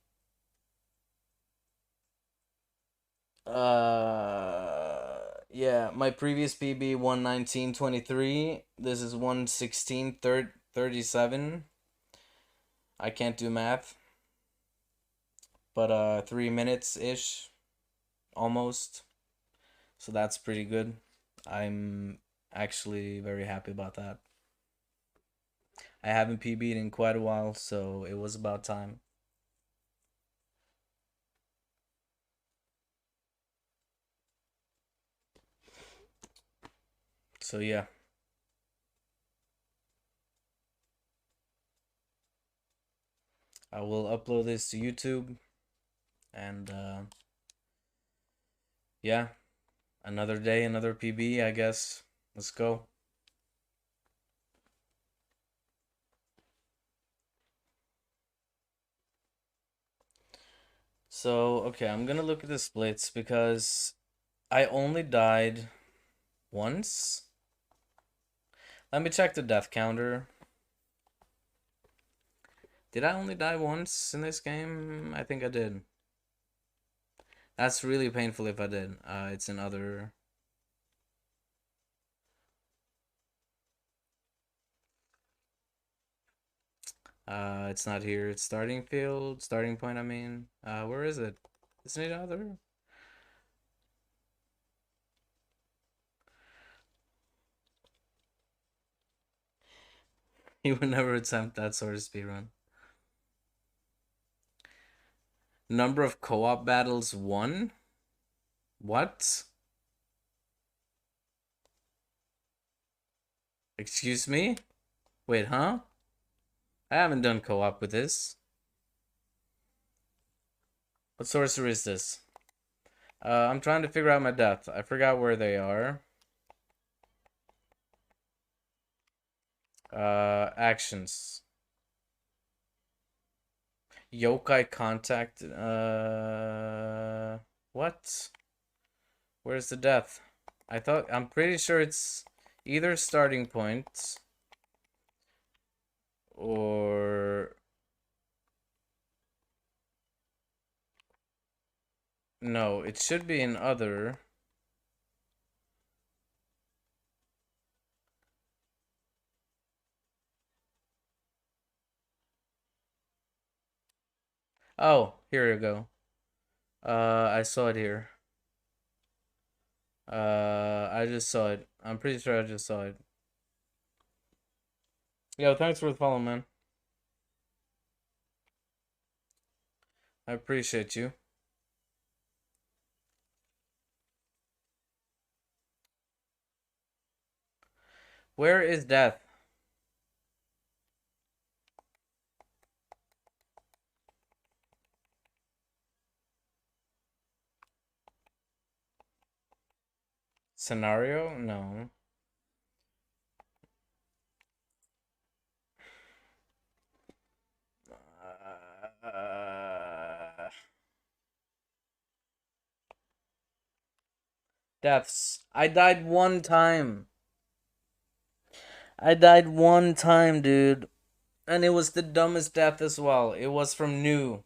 yeah, my previous PB 1:19:23. This is 1:16:37. I can't do math, but 3 minutes ish, almost. So that's pretty good. I'm actually very happy about that. I haven't PB'd in quite a while, so it was about time. So yeah, I will upload this to YouTube, and yeah, another day, another PB, I guess. Let's go. So, okay, I'm gonna look at the splits because I only died once. Let me check the death counter. Did I only die once in this game? I think I did. That's really painful if I did. It's in other. It's not here. It's starting field, starting point. I mean, where is it? Isn't it other? You would never attempt that sort of speedrun. Number of co-op battles won? What? Excuse me? Wait, huh? I haven't done co-op with this. What sorcerer is this? I'm trying to figure out my death. I forgot where they are. Actions. Yokai contact. What? Where's the death? I'm pretty sure it's either starting point or no, it should be in other. Oh, here you go. I saw it here. I just saw it. I'm pretty sure I just saw it. Yo, thanks for the follow, man. I appreciate you. Where is death? Scenario? No. Deaths. I died one time. I died one time, dude. And it was the dumbest death as well. It was from Nioh.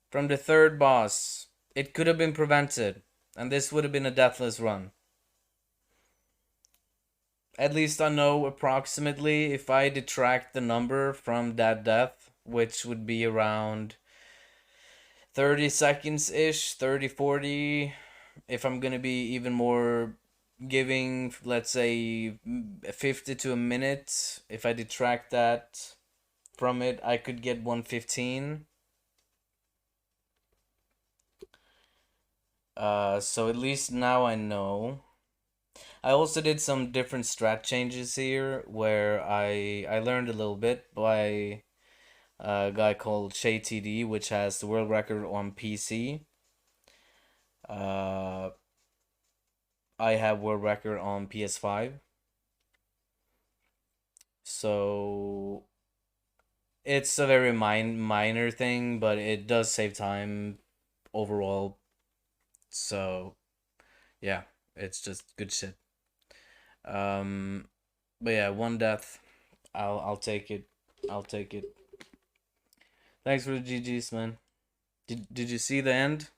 From the third boss. It could have been prevented. And this would have been a deathless run. At least I know approximately if I detract the number from that death, which would be around 30 seconds ish, 30, 40. If I'm gonna be even more giving, let's say 50 to a minute, if I detract that from it, I could get 115. So at least now I know. I also did some different strat changes here where I learned a little bit by a guy called Shay TD, which has the world record on PC. Uh, I have world record on PS5. So it's a very minor thing, but it does save time overall. So yeah, it's just good shit. Um, but yeah, one death. I'll take it. I'll take it. Thanks for the GGs, man. Did you see the end?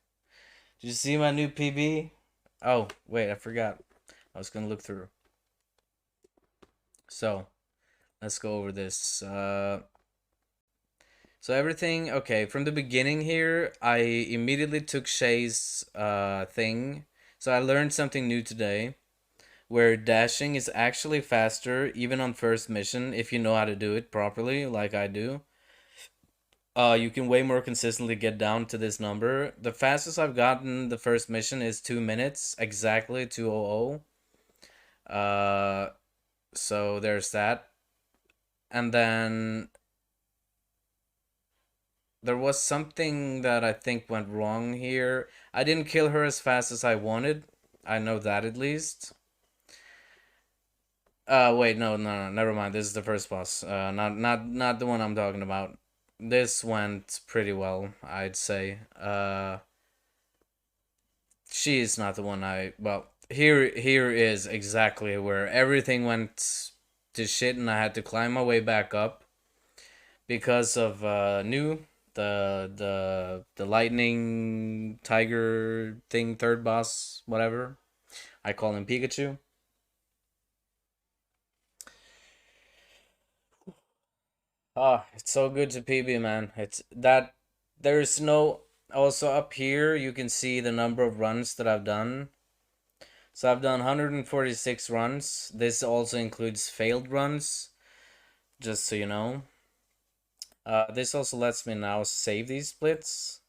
Did you see my new PB? Oh, wait, I forgot. I was gonna look through. So, let's go over this. So everything, okay, from the beginning here, I immediately took Shay's thing. So I learned something new today, where dashing is actually faster even on first mission if you know how to do it properly, like I do. You can way more consistently get down to this number. The fastest I've gotten the first mission is 2 minutes, exactly 2:00. So there's that. And then there was something that I think went wrong here. I didn't kill her as fast as I wanted. I know that at least. Wait, no, never mind. This is the first boss. Not the one I'm talking about. This went pretty well, I'd say. She is not the one I well. Here is exactly where everything went to shit, and I had to climb my way back up because of new the lightning tiger thing, third boss, whatever. I call him Pikachu. Ah, it's so good to PB, man. It's that there's no also up here you can see the number of runs that I've done. So I've done 146 runs. This also includes failed runs, just so you know. This also lets me now save these splits.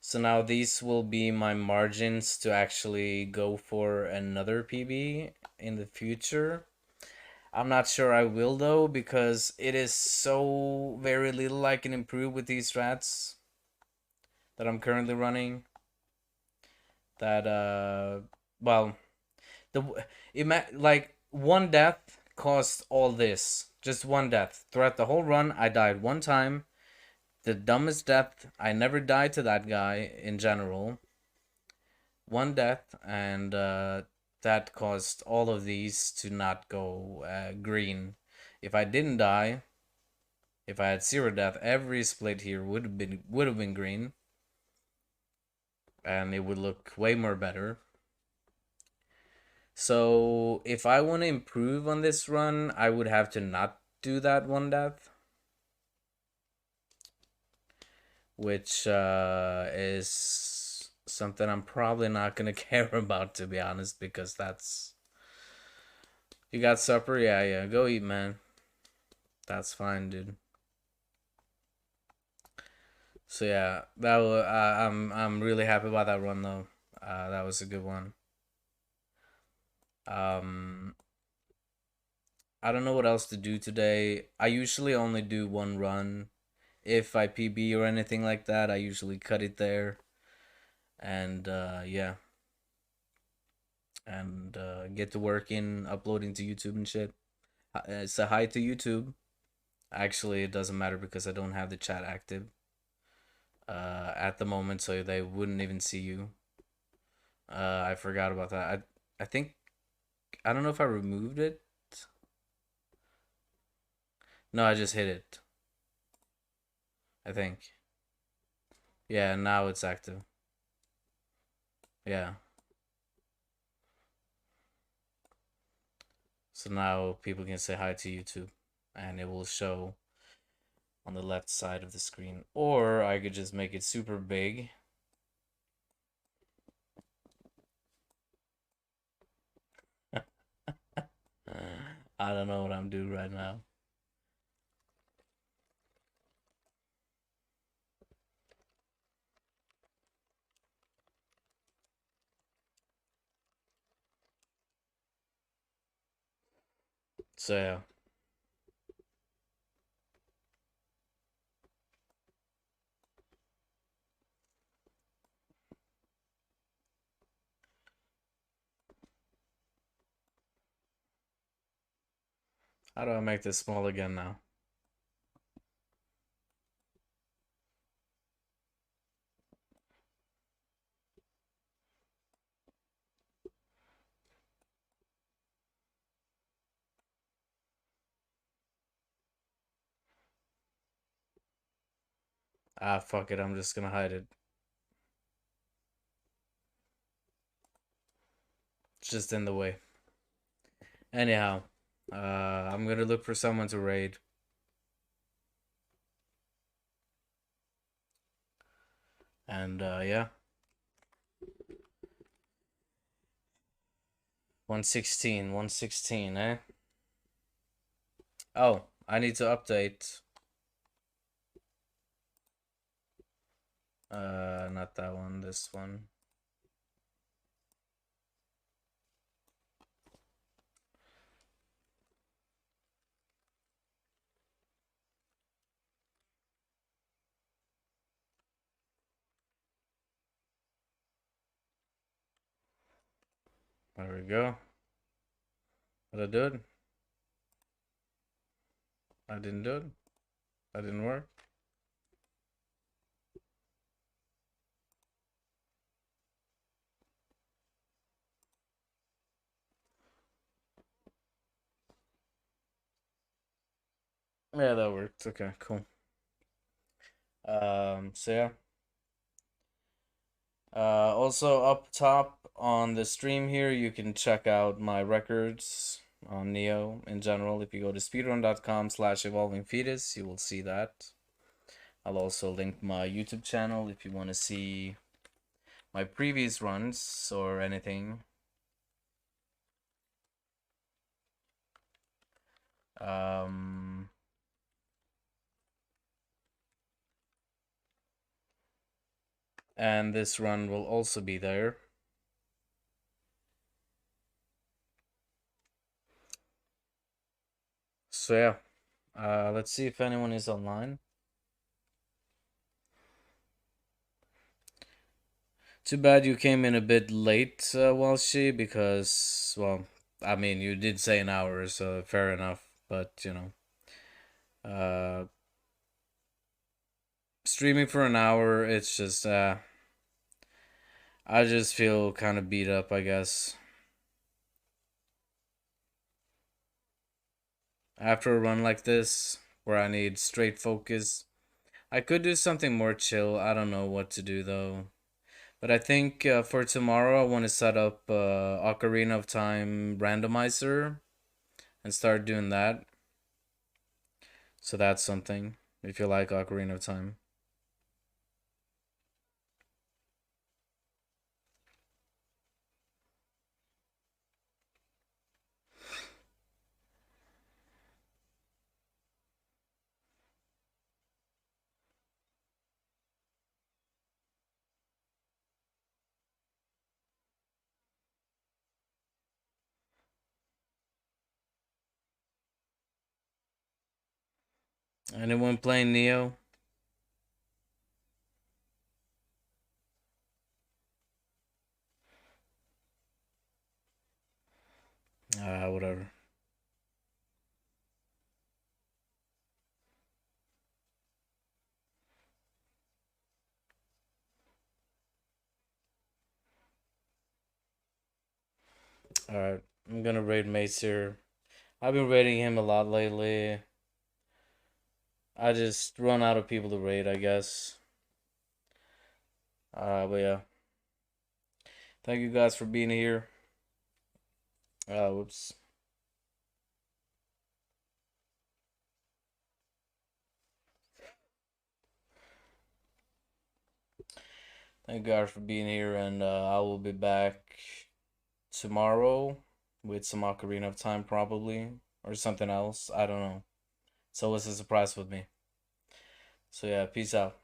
So now these will be my margins to actually go for another PB in the future. I'm not sure I will though, because it is so very little I can improve with these strats that I'm currently running. That well, the like one death cost all this. Just one death throughout the whole run. I died one time. The dumbest death. I never died to that guy in general. One death, and that caused all of these to not go green. If I didn't die, if I had zero death, every split here would have been green, and it would look way more better. So if I want to improve on this run, I would have to not do that one death, which is something I'm probably not gonna care about, to be honest, because that's you got supper, yeah, go eat, man. That's fine, dude. So yeah, I'm really happy about that run though. That was a good one. Um, I don't know what else to do today. I usually only do one run. If I PB or anything like that, I usually cut it there. And yeah, and get to work in uploading to YouTube and shit. Say hi to YouTube. Actually, it doesn't matter because I don't have the chat active at the moment, so they wouldn't even see you. I forgot about that. I think I don't know if I removed it. No, I just hit it. I think. Yeah, now it's active. Yeah. So now people can say hi to YouTube, and it will show on the left side of the screen. Or I could just make it super big. I don't know what I'm doing right now. So yeah. How do I make this small again now? Ah, fuck it. I'm just gonna hide it. It's just in the way. Anyhow, I'm gonna look for someone to raid. And yeah, 116, 116, eh? Oh, I need to update. Not that one, this one. There we go. Did I do it? I didn't do it. That didn't work. Yeah, that worked. Okay, cool. So yeah. Also up top on the stream here, you can check out my records on Nioh in general. If you go to speedrun.com/evolving fetus, you will see that. I'll also link my YouTube channel if you want to see my previous runs or anything. Um, and this run will also be there. So yeah, let's see if anyone is online. Too bad you came in a bit late, Walshy, because, well, I mean, you did say an hour, so fair enough. But, uh, streaming for an hour, it's just, I just feel kind of beat up, I guess. After a run like this, where I need straight focus, I could do something more chill. I don't know what to do, though. But I think for tomorrow, I want to set up Ocarina of Time randomizer and start doing that. So that's something, if you like Ocarina of Time. Anyone playing Nioh? Whatever. Alright, I'm gonna raid Mace here. I've been raiding him a lot lately. I just run out of people to raid, I guess. But yeah. Thank you guys for being here. Whoops. Thank you guys for being here, and I will be back tomorrow with some Ocarina of Time, probably, or something else. I don't know. It's always a surprise with me. So yeah, peace out.